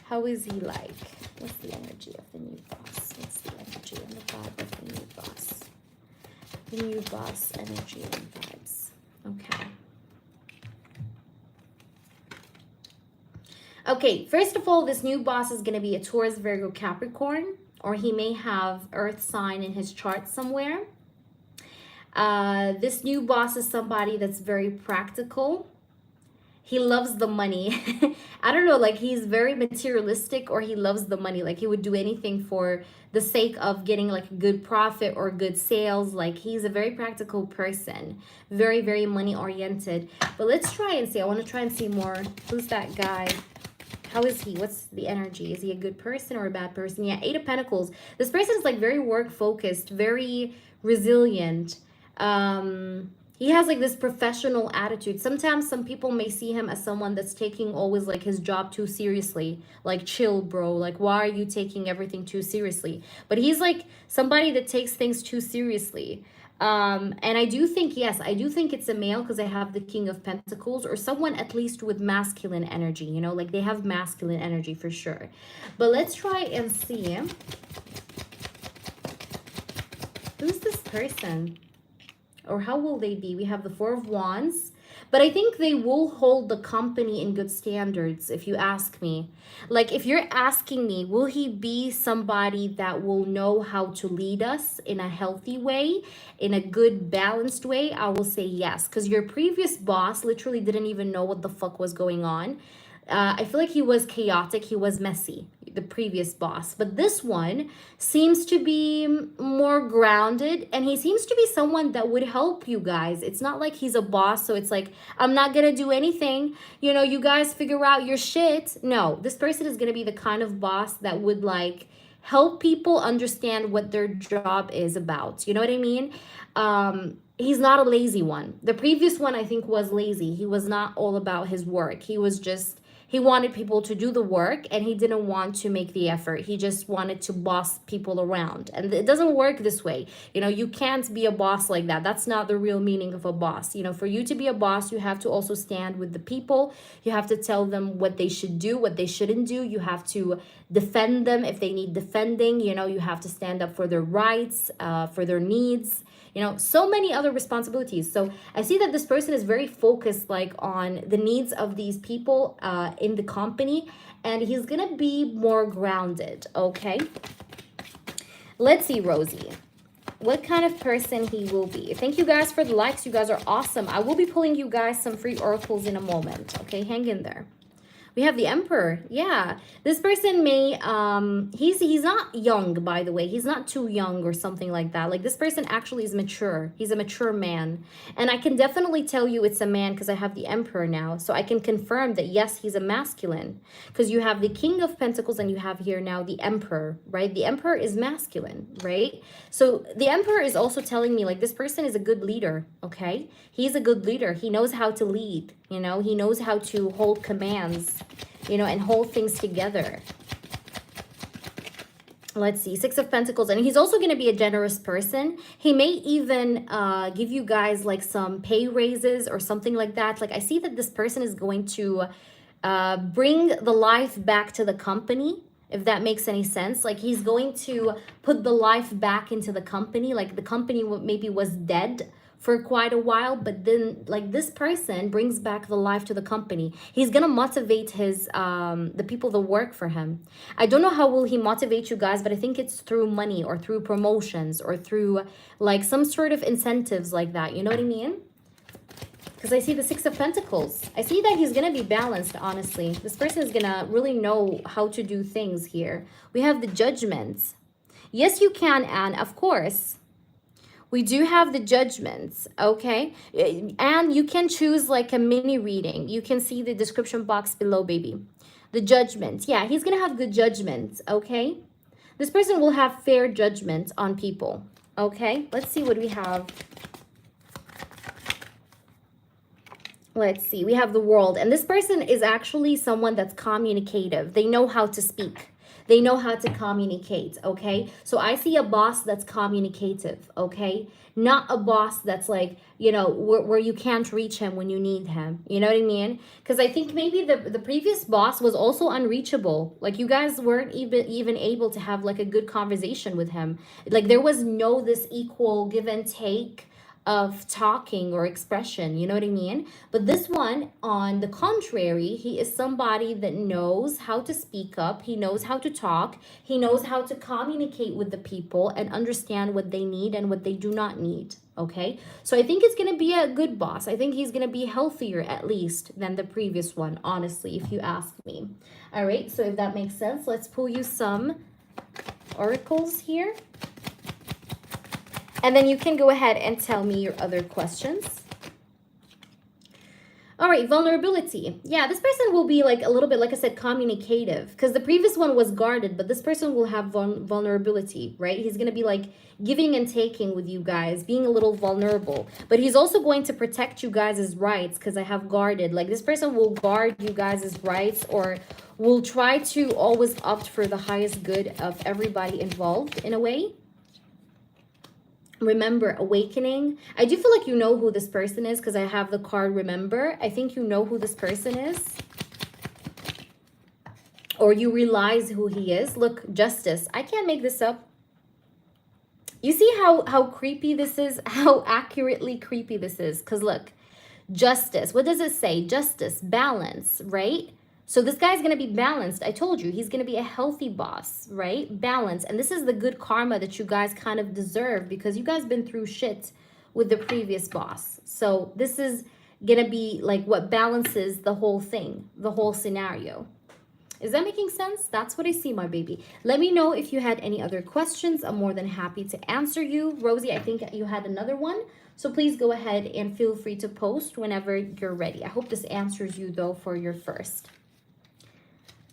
How is he like? What's the energy of the new boss? What's the energy and the vibe of the new boss? The new boss energy and vibes. Okay. Okay, first of all, this new boss is going to be a Taurus, Virgo, Capricorn, or he may have Earth sign in his chart somewhere. This new boss is somebody that's very practical. He loves the money. I don't know, like he's very materialistic, or he loves the money. Like he would do anything for the sake of getting like a good profit or good sales. Like he's a very practical person, very, very money oriented. But let's try and see. I want to try and see more. Who's that guy? How is he? What's the energy? Is he a good person or a bad person? Yeah, Eight of Pentacles. This person is like very work focused, very resilient. He has like this professional attitude. Sometimes some people may see him as someone that's taking always like his job too seriously. Like, chill, bro. Like, why are you taking everything too seriously? But he's like somebody that takes things too seriously. And I do think, yes, I do think it's a male because I have the King of Pentacles, or someone at least with masculine energy, you know, like they have masculine energy for sure. But let's try and see. Who's this person? Or how will they be? We have the Four of Wands. But I think they will hold the company in good standards, if you ask me. Like, if you're asking me, will he be somebody that will know how to lead us in a healthy way, in a good, balanced way? I will say yes. Because your previous boss literally didn't even know what the fuck was going on. I feel like he was chaotic. He was messy, the previous boss. But this one seems to be more grounded, and he seems to be someone that would help you guys. It's not like he's a boss, so it's like, I'm not going to do anything. You know, you guys figure out your shit. No, this person is going to be the kind of boss that would like help people understand what their job is about. You know what I mean? He's not a lazy one. The previous one, I think, was lazy. He was not all about his work. He was just, he wanted people to do the work and he didn't want to make the effort. He just wanted to boss people around. And it doesn't work this way. You know, you can't be a boss like that. That's not the real meaning of a boss. You know, for you to be a boss, you have to also stand with the people. You have to tell them what they should do, what they shouldn't do. You have to defend them if they need defending. You know, you have to stand up for their rights, for their needs. You know, so many other responsibilities. So I see that this person is very focused like on the needs of these people in the company, and he's gonna be more grounded. Okay, let's see, Rosie, what kind of person he will be. Thank you guys for the likes. You guys are awesome. I will be pulling you guys some free oracles in a moment. Okay, hang in there. We have the Emperor. Yeah, this person may he's not young, by the way. He's not too young or something like that. Like, this person actually is mature. He's a mature man, and I can definitely tell you it's a man because I have the Emperor now, so I can confirm that yes, he's a masculine, because you have the King of Pentacles and you have here now the Emperor, right? The Emperor is masculine, right? So the Emperor is also telling me like this person is a good leader. Okay, he's a good leader. He knows how to lead. You know, he knows how to hold commands, you know, and hold things together. Let's see, Six of Pentacles. And he's also going to be a generous person. He may even give you guys like some pay raises or something like that. Like, I see that this person is going to bring the life back to the company, if that makes any sense. Like, he's going to put the life back into the company. Like, the company maybe was dead for quite a while, but then like this person brings back the life to the company. He's gonna motivate his the people that work for him. I don't know how will he motivate you guys, but I think it's through money or through promotions or through like some sort of incentives like that. You know what I mean? Because I see the Six of Pentacles. I see that he's gonna be balanced, honestly. This person is gonna really know how to do things here. We have the Judgment. Yes, you can, Anne, of course. We do have the Judgments, okay? And you can choose like a mini reading. You can see the description box below, baby. The Judgments. Yeah, he's going to have good judgments, okay? This person will have fair judgments on people, okay? Let's see what we have. Let's see. We have the World. And this person is actually someone that's communicative. They know how to speak. They know how to communicate, okay? So I see a boss that's communicative, okay? Not a boss that's like, you know, where you can't reach him when you need him. You know what I mean? Because I think maybe the previous boss was also unreachable. Like, you guys weren't even able to have like a good conversation with him. Like, there was no this equal give and take of talking or expression, you know what I mean? But this one, on the contrary, he is somebody that knows how to speak up, he knows how to talk, he knows how to communicate with the people and understand what they need and what they do not need, okay? So I think it's going to be a good boss. I think he's going to be healthier at least than the previous one, honestly, if you ask me. All right, so if that makes sense, let's pull you some oracles here. And then you can go ahead and tell me your other questions. All right, vulnerability. Yeah, this person will be like a little bit, like I said, communicative, because the previous one was guarded, but this person will have vulnerability, right? He's going to be like giving and taking with you guys, being a little vulnerable, but he's also going to protect you guys' rights, because I have guarded. Like this person will guard you guys' rights, or will try to always opt for the highest good of everybody involved in a way. Remember, awakening. I do feel like you know who this person is, because I have the card remember. I think you know who this person is, or you realize who he is. Look, justice. I can't make this up. You see how creepy this is, how accurately creepy this is? Because look, justice. What does it say? Justice, balance, right? So this guy's going to be balanced. I told you, he's going to be a healthy boss, right? Balance. And this is the good karma that you guys kind of deserve, because you guys been through shit with the previous boss. So this is going to be like what balances the whole thing, the whole scenario. Is that making sense? That's what I see, my baby. Let me know if you had any other questions. I'm more than happy to answer you. Rosie, I think you had another one. So please go ahead and feel free to post whenever you're ready. I hope this answers you, though, for your first.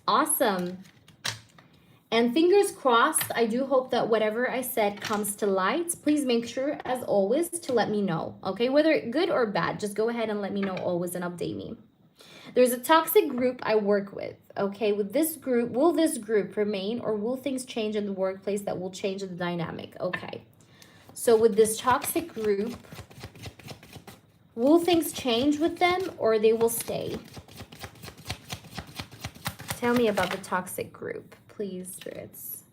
Awesome. And fingers crossed, I do hope that whatever I said comes to light. Please make sure, as always, to let me know, okay? Whether good or bad, just go ahead and let me know always and update me. There's a toxic group I work with, okay? With this group, will this group remain, or will things change in the workplace that will change the dynamic? Okay. So with this toxic group, will things change with them, or they will stay? Tell me about the toxic group, please, spirits.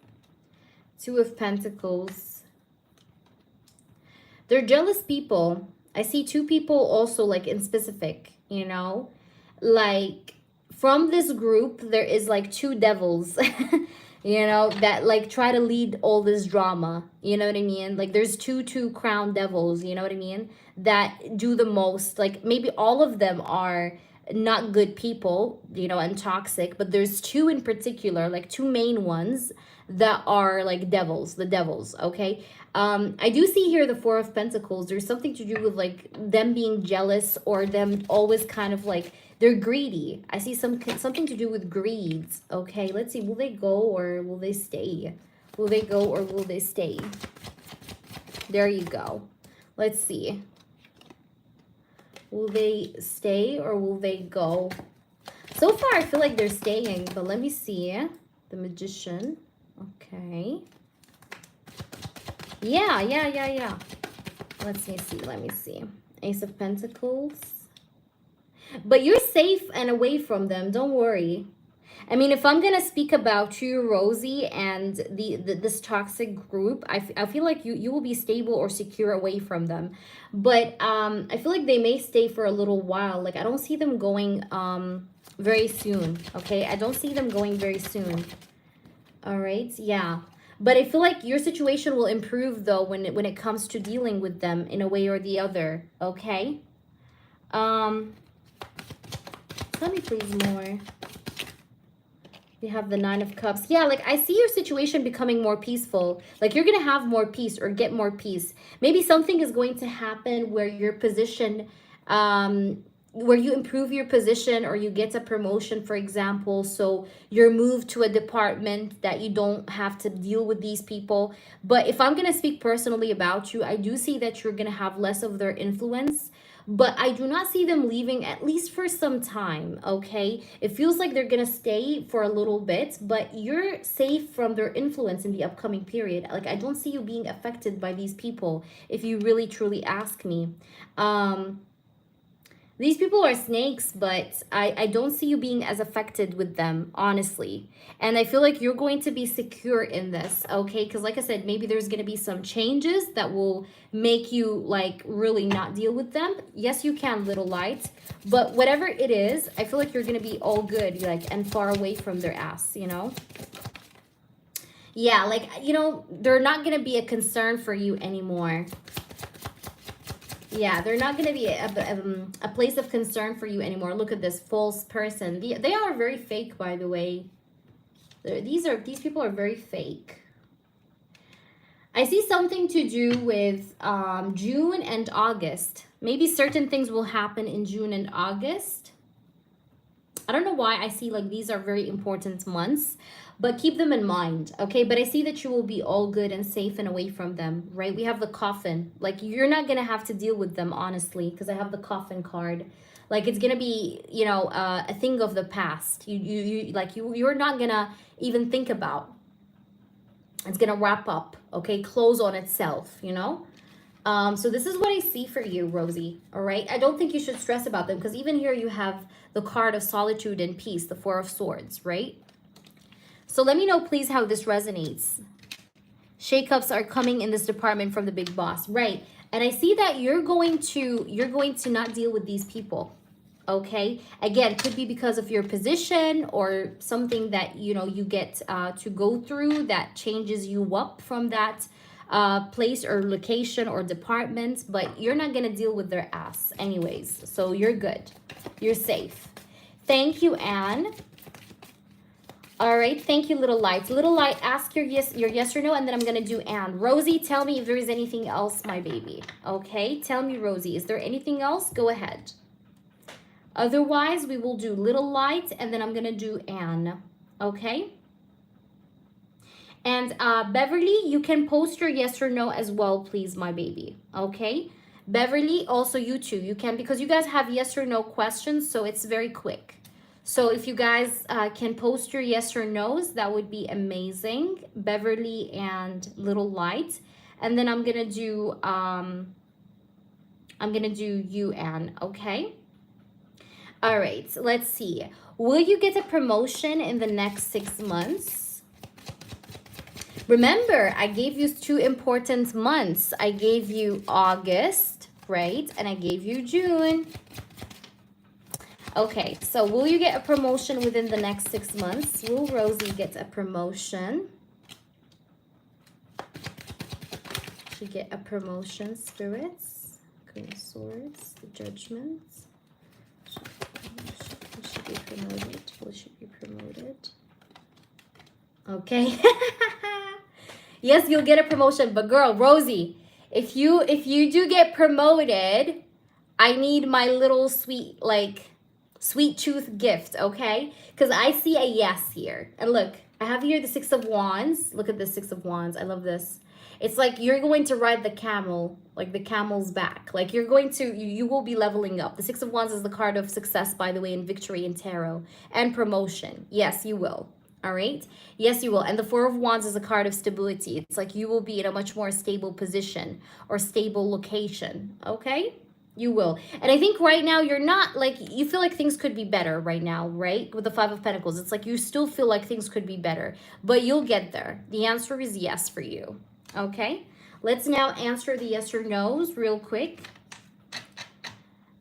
Two of Pentacles. They're jealous people. I see two people also, like, in specific, you know? Like, from this group, there is, like, two devils, you know, that, like, try to lead all this drama. You know what I mean? Like, there's two crown devils, you know what I mean? That do the most. Like, maybe all of them are not good people, you know, and toxic, but there's two in particular, like two main ones that are like devils, the devils, okay? I do see here the Four of Pentacles. There's something to do with like them being jealous, or them always kind of like, they're greedy. I see something to do with greed, okay? Let's see, will they go or will they stay? Will they go or will they stay? There you go. Let's see. Will they stay or will they go? So far, I feel like they're staying, but let me see. The Magician. Okay. Yeah. Let me see. Ace of Pentacles. But you're safe and away from them. Don't worry. I mean, if I'm going to speak about you, Rosie, and this toxic group, I feel like you will be stable or secure away from them. But I feel like they may stay for a little while. Like, I don't see them going very soon, okay? I don't see them going very soon. All right, yeah. But I feel like your situation will improve, though, when it comes to dealing with them in a way or the other, okay? Tell me, please, more. You have the Nine of Cups. Yeah, like I see your situation becoming more peaceful. Like you're going to have more peace or get more peace. Maybe something is going to happen where your position, where you improve your position or you get a promotion, for example. So you're moved to a department that you don't have to deal with these people. But if I'm going to speak personally about you, I do see that you're going to have less of their influence. But I do not see them leaving, at least for some time, okay? It feels like they're going to stay for a little bit, but you're safe from their influence in the upcoming period. Like, I don't see you being affected by these people, if you really, truly ask me. These people are snakes, but I don't see you being as affected with them, honestly. And I feel like you're going to be secure in this, okay? Because like I said, maybe there's going to be some changes that will make you, like, really not deal with them. Yes, you can, little light. But whatever it is, I feel like you're going to be all good, like, and far away from their ass, you know? Yeah, like, you know, they're not going to be a concern for you anymore. Yeah, they're not going to be a place of concern for you anymore. Look at this false person. They are very fake, by the way. These people are very fake. I see something to do with June and August. Maybe certain things will happen in June and August. I don't know why I see like these are very important months, but keep them in mind, okay? But I see that you will be all good and safe and away from them, right? We have the coffin. Like you're not gonna have to deal with them, honestly, because I have the coffin card. Like it's gonna be, you know, a thing of the past. You're not gonna even think about. It's gonna wrap up, okay? Close on itself, you know? So this is what I see for you, Rosie, all right? I don't think you should stress about them because even here you have the card of solitude and peace, the Four of Swords, right? So let me know, please, how this resonates. Shakeups are coming in this department from the big boss, right? And I see that you're going to not deal with these people, okay? Again, could be because of your position or something that, you know, you get to go through that changes you up from that place or location or department, but you're not gonna deal with their ass anyways, so you're good, you're safe. Thank you, Anne. All right, thank you, Little Light. Little Light, ask your yes or no, and then I'm gonna do Anne. Rosie, tell me if there is anything else, my baby. Okay, tell me, Rosie, is there anything else? Go ahead. Otherwise, we will do Little Light, and then I'm gonna do Anne. Okay. And Beverly, you can post your yes or no as well, please, my baby. Okay. Beverly, also you too. You can, because you guys have yes or no questions, so it's very quick. So if you guys can post your yes or no's, that would be amazing. Beverly and Little Light. And then I'm gonna do you, Anne, okay? All right, let's see. Will you get a promotion in the next 6 months? Remember, I gave you 2 important months. I gave you August, right? And I gave you June. Okay, so will you get a promotion within the next 6 months? Will Rosie get a promotion? She get a promotion, spirits? Queen of Swords, the Judgment. Will she be promoted? Will she be promoted? Okay. Yes, you'll get a promotion, but girl, Rosie, if you do get promoted, I need my little sweet tooth gift, okay? Because I see a yes here. And look, I have here the 6 of Wands. Look at the 6 of Wands. I love this. It's like you're going to ride the camel, like the camel's back. Like you're going to, you will be leveling up. The 6 of Wands is the card of success, by the way, in victory in tarot and promotion. Yes, you will. All right. Yes, you will. And the 4 of Wands is a card of stability. It's like you will be in a much more stable position or stable location. Okay. You will. And I think right now you're not like, you feel like things could be better right now, right? With the 5 of Pentacles, it's like you still feel like things could be better, but you'll get there. The answer is yes for you. Okay. Let's now answer the yes or no's real quick.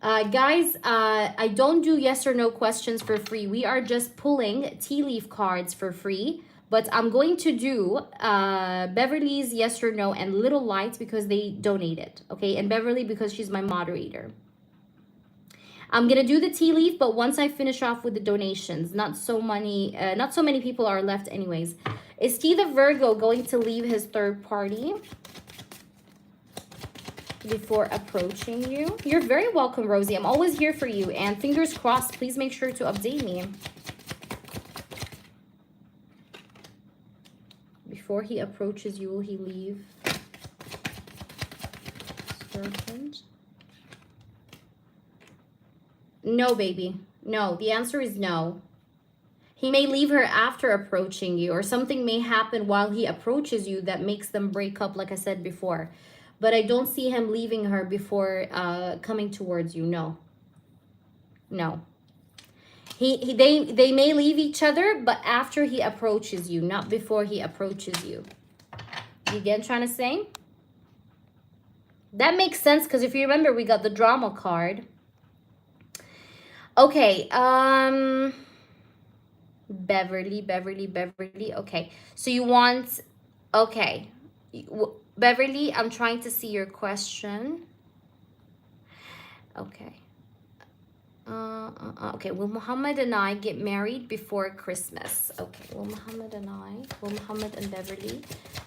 Guys, I don't do yes or no questions for free. We are just pulling tea leaf cards for free. But I'm going to do Beverly's yes or no and Little Light because they donated. Okay, and Beverly because she's my moderator. I'm gonna do the tea leaf, but once I finish off with the donations, not so many people are left anyways. Is T the Virgo going to leave his third party before approaching you? You're very welcome, Rosie. I'm always here for you. And fingers crossed, please make sure to update me. Before he approaches you, will he leave? Serpent. No, baby. No, the answer is no. He may leave her after approaching you, or something may happen while he approaches you that makes them break up, like I said before. But I don't see him leaving her before coming towards you. No. No. They may leave each other, but after he approaches you, not before he approaches you. You get what I'm trying to say? That makes sense, because if you remember, we got the drama card. Okay, Beverly. Okay, so you want, okay, Beverly, I'm trying to see your question. Okay. Okay, will Muhammad and I get married before Christmas? Okay, will Muhammad and Beverly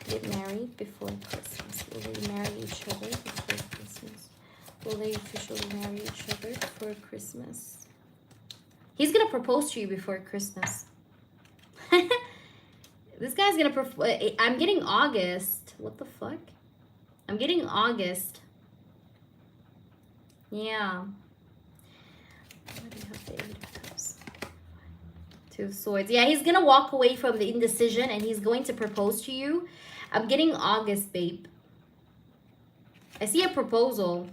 get married before Christmas? Will they marry each other before Christmas? Will they officially marry each other before Christmas? He's gonna propose to you before Christmas. This guy's gonna propose. I'm getting August. What the fuck? I'm getting August. Yeah. What do you have? The Eight of Cups. Two of Swords. Yeah, he's gonna walk away from the indecision and he's going to propose to you. I'm getting August, babe. I see a proposal.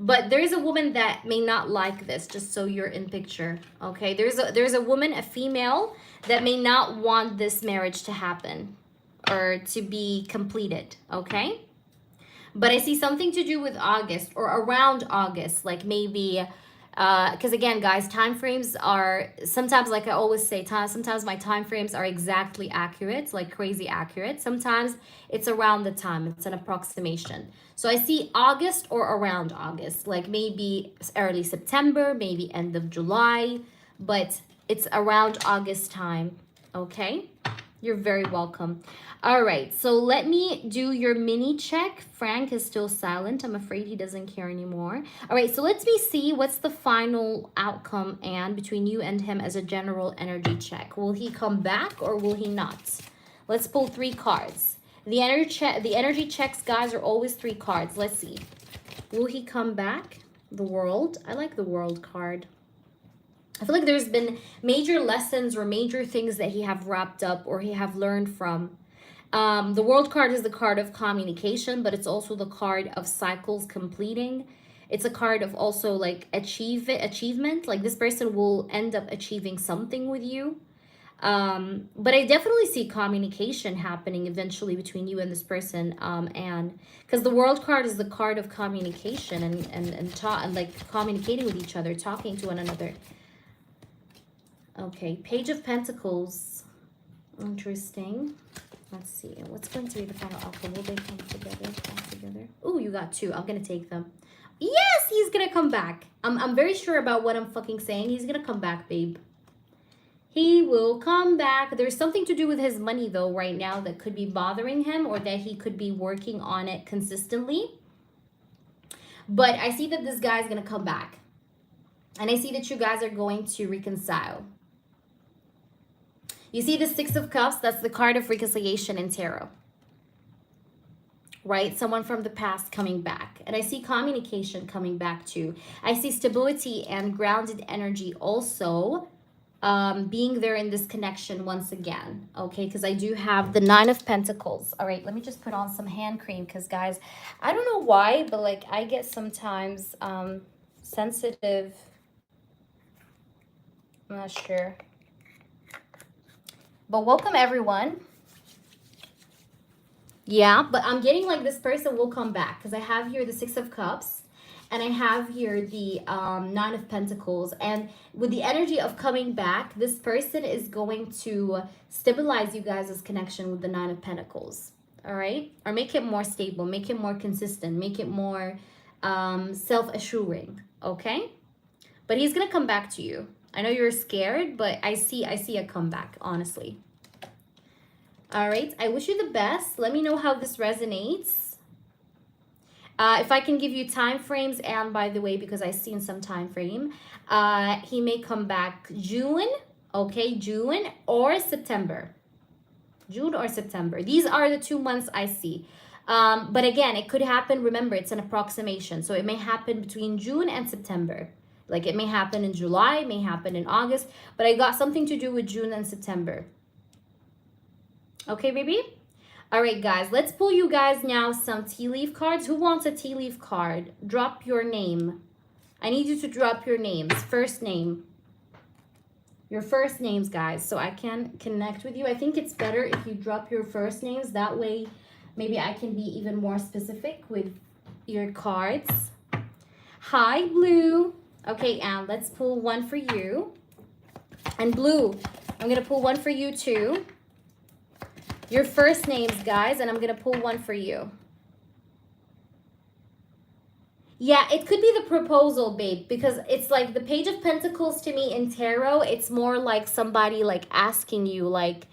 But there's a woman that may not like this, just so you're in picture. Okay, there's a woman, a female, that may not want this marriage to happen or to be completed. Okay, but I see something to do with August or around August, like maybe because again, guys, time frames are sometimes, like I always say, sometimes my time frames are exactly accurate, like crazy accurate. Sometimes it's around the time, it's an approximation. So I see August or around August, like maybe early September, maybe end of July, but it's around August time. Okay, you're very welcome. All right, so let me do your mini check. Frank is still silent. I'm afraid he doesn't care anymore. All right, so let me see what's the final outcome and between you and him as a general energy check. Will he come back or will he not? Let's pull 3 cards. The energy checks, guys, are always 3 cards. Let's see. Will he come back? The World. I like the World card. I feel like there's been major lessons or major things that he have wrapped up or he have learned from. The World card is the card of communication, but it's also the card of cycles completing. It's a card of also like achievement. Like this person will end up achieving something with you. But I definitely see communication happening eventually between you and this person. And because the World card is the card of communication and like communicating with each other, talking to one another. Okay, Page of Pentacles. Interesting. Let's see. What's going to be the final outcome? Will they come together? Oh, you got 2. I'm going to take them. Yes, he's going to come back. I'm very sure about what I'm fucking saying. He's going to come back, babe. He will come back. There's something to do with his money, though, right now that could be bothering him or that he could be working on it consistently. But I see that this guy is going to come back. And I see that you guys are going to reconcile. You see the 6 of Cups? That's the card of reconciliation in tarot. Right? Someone from the past coming back. And I see communication coming back too. I see stability and grounded energy also being there in this connection once again. Okay? Because I do have the 9 of Pentacles. All right. Let me just put on some hand cream because, guys, I don't know why, but like I get sometimes sensitive. I'm not sure. But welcome, everyone. Yeah, but I'm getting like this person will come back because I have here the 6 of Cups and I have here the 9 of Pentacles. And with the energy of coming back, this person is going to stabilize you guys' connection with the 9 of Pentacles. All right? Or make it more stable, make it more consistent, make it more self-assuring. Okay? But he's going to come back to you. I know you're scared, but I see a comeback, honestly. All right. I wish you the best. Let me know how this resonates. If I can give you time frames, and by the way, because I've seen some time frame, he may come back June, okay, June or September. June or September. These are the 2 months I see. But again, it could happen. Remember, it's an approximation. So it may happen between June and September. Like it may happen in July, it may happen in August, but I got something to do with June and September. Okay, baby? All right, guys, let's pull you guys now some tea leaf cards. Who wants a tea leaf card? Drop your name. I need you to drop your names. First name. Your first names, guys, so I can connect with you. I think it's better if you drop your first names. That way, maybe I can be even more specific with your cards. Hi, Blue. Okay, and let's pull one for you. And Blue, I'm going to pull one for you too. Your first names, guys, and I'm going to pull one for you. Yeah, it could be the proposal, babe, because it's like the Page of Pentacles to me in tarot, it's more like somebody like asking you like,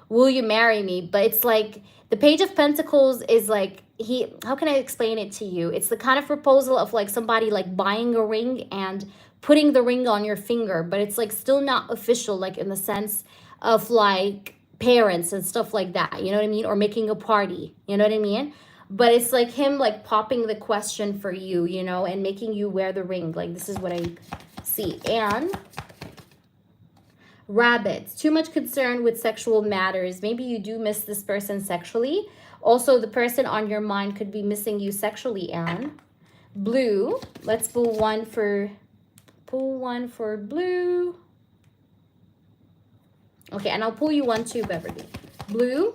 will you marry me? But it's like the Page of Pentacles is like, he, how can I explain it to you? It's the kind of proposal of like somebody like buying a ring and putting the ring on your finger, but it's like still not official, like in the sense of like parents and stuff like that, you know what I mean? Or making a party, you know what I mean? But it's like him like popping the question for you, you know, and making you wear the ring. Like this is what I see. And rabbits, too much concern with sexual matters. Maybe you do miss this person sexually. Also, the person on your mind could be missing you sexually, Anne. Blue, let's pull one for blue. Okay, and I'll pull you one too, Beverly. Blue,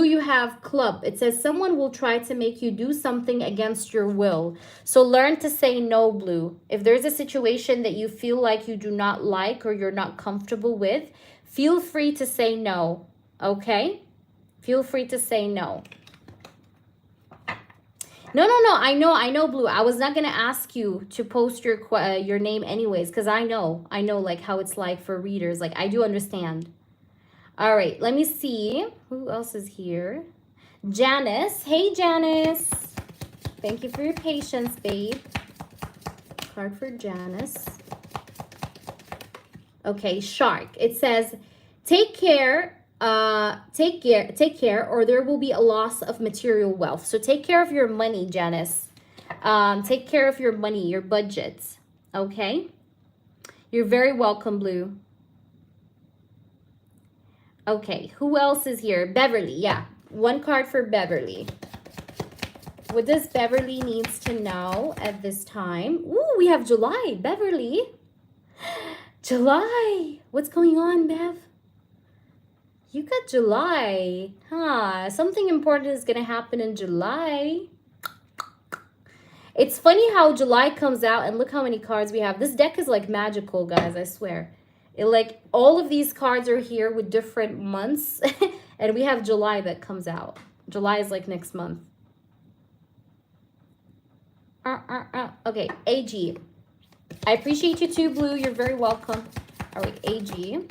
you have club. It says someone will try to make you do something against your will. So learn to say no, Blue. If there's a situation that you feel like you do not like or you're not comfortable with, feel free to say no, okay? Feel free to say no. No, I know, Blue. I was not going to ask you to post your name anyways, because I know like how it's like for readers. Like I do understand. All right, let me see. Who else is here? Janice. Hey, Janice. Thank you for your patience, babe. Card for Janice. Okay, shark. It says, take care, or there will be a loss of material wealth. So take care of your money, Janice. Take care of your money, your budgets. Okay? You're very welcome, Blue. Okay, who else is here? Beverly, yeah. One card for Beverly. What does Beverly needs to know at this time? Ooh, we have July. Beverly. July. What's going on, Bev? You got July. Huh. Something important is going to happen in July. It's funny how July comes out and look how many cards we have. This deck is like magical, guys, I swear. It like all of these cards are here with different months and we have July that comes out. July is like next month. Okay, AG. I appreciate you too, Blue. You're very welcome. All right, AG.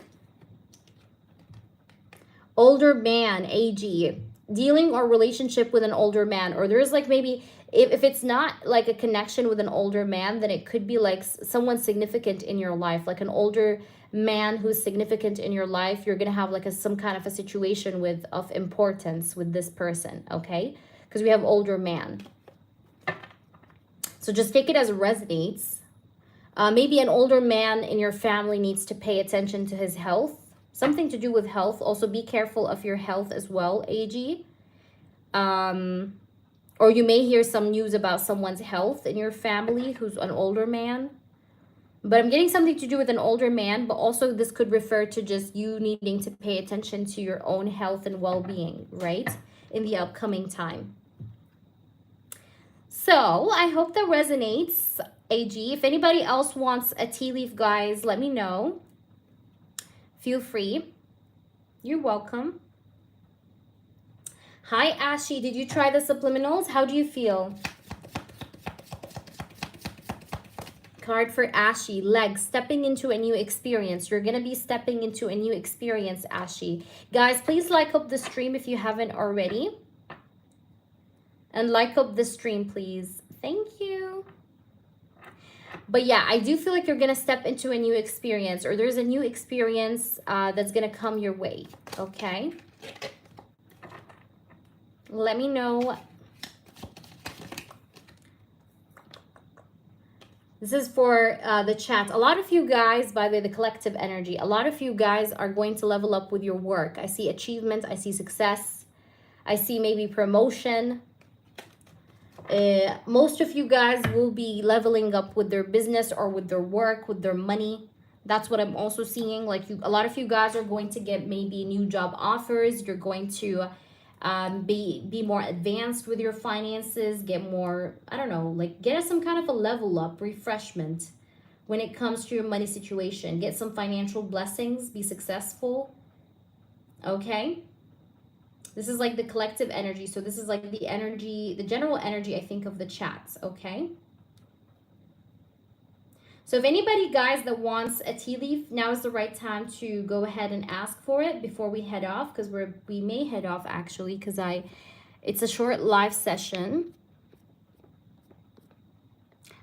Older man, AG. Dealing or relationship with an older man, or there's like maybe if it's not like a connection with an older man, then it could be like someone significant in your life, like an older man who's significant in your life. You're gonna have like some kind of a situation of importance with this person, okay? Because we have older man. So just take it as it resonates. Maybe an older man in your family needs to pay attention to his health. Something to do with health. Also be careful of your health as well, AG. Or you may hear some news about someone's health in your family who's an older man. But I'm getting something to do with an older man, but also this could refer to just you needing to pay attention to your own health and well-being, right? In the upcoming time. So I hope that resonates, AG. If anybody else wants a tea leaf, guys, let me know. Feel free. You're welcome. Hi, Ashy. Did you try the subliminals? How do you feel? Card for Ashy. Legs. Stepping into a new experience. You're going to be stepping into a new experience, Ashy. Guys, please like up the stream if you haven't already. And like up the stream, please. Thank you. But yeah, I do feel like you're going to step into a new experience, or there's a new experience that's going to come your way. Okay. Let me know. This is for the chat. A lot of you guys, by the way, the collective energy, a lot of you guys are going to level up with your work. I see achievement. I see success. I see maybe promotion. Most of you guys will be leveling up with their business or with their work, with their money. That's what I'm also seeing. Like a lot of you guys are going to get maybe new job offers. You're going to be more advanced with your finances, get more, I don't know, like get some kind of a level up, refreshment when it comes to your money situation. Get some financial blessings, be successful. Okay. This is like the collective energy. So this is like the energy, the general energy, I think, of the chats, okay? So if anybody, guys, that wants a tea leaf, now is the right time to go ahead and ask for it before we head off, because we may head off actually, because it's a short live session.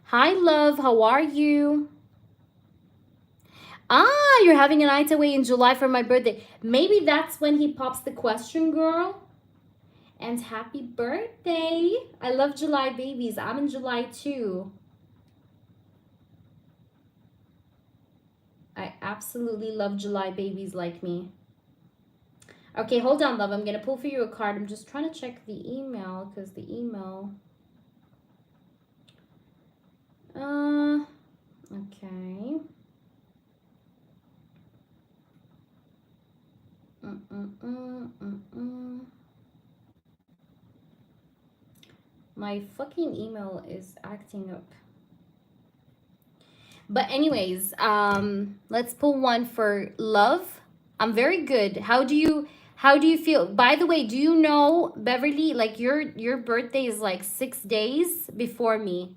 Hi, love. How are you? Ah, you're having a night away in July for my birthday. Maybe that's when he pops the question, girl. And happy birthday. I love July babies. I'm in July too. I absolutely love July babies like me. Okay, hold on, love. I'm going to pull for you a card. I'm just trying to check the email because the email... okay. My fucking email is acting up. But anyways, let's pull one for love. I'm very good. How do you feel? By the way, do you know, Beverly, like your birthday is like 6 days before me.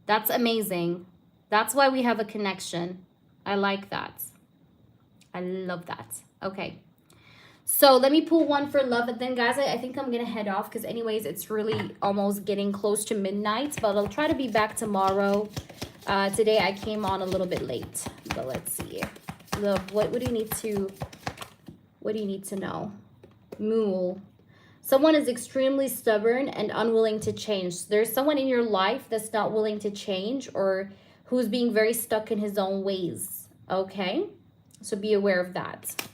That's amazing. That's why we have a connection. I like that. I love that. Okay. So let me pull one for love, and then guys, I think I'm gonna head off because anyways, it's really almost getting close to midnight, but I'll try to be back tomorrow. Today I came on a little bit late, but let's see. Love, what do you need to know? Mule. Someone is extremely stubborn and unwilling to change. There's someone in your life that's not willing to change or who's being very stuck in his own ways, okay? So be aware of that.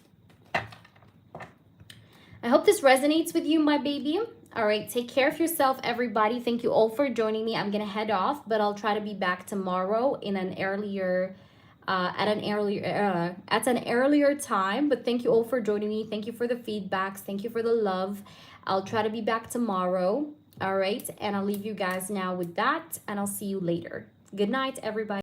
I hope this resonates with you, my baby. All right, take care of yourself, everybody. Thank you all for joining me. I'm gonna head off, but I'll try to be back tomorrow in an earlier, at an earlier time. But thank you all for joining me. Thank you for the feedbacks. Thank you for the love. I'll try to be back tomorrow. All right, and I'll leave you guys now with that, and I'll see you later. Good night, everybody.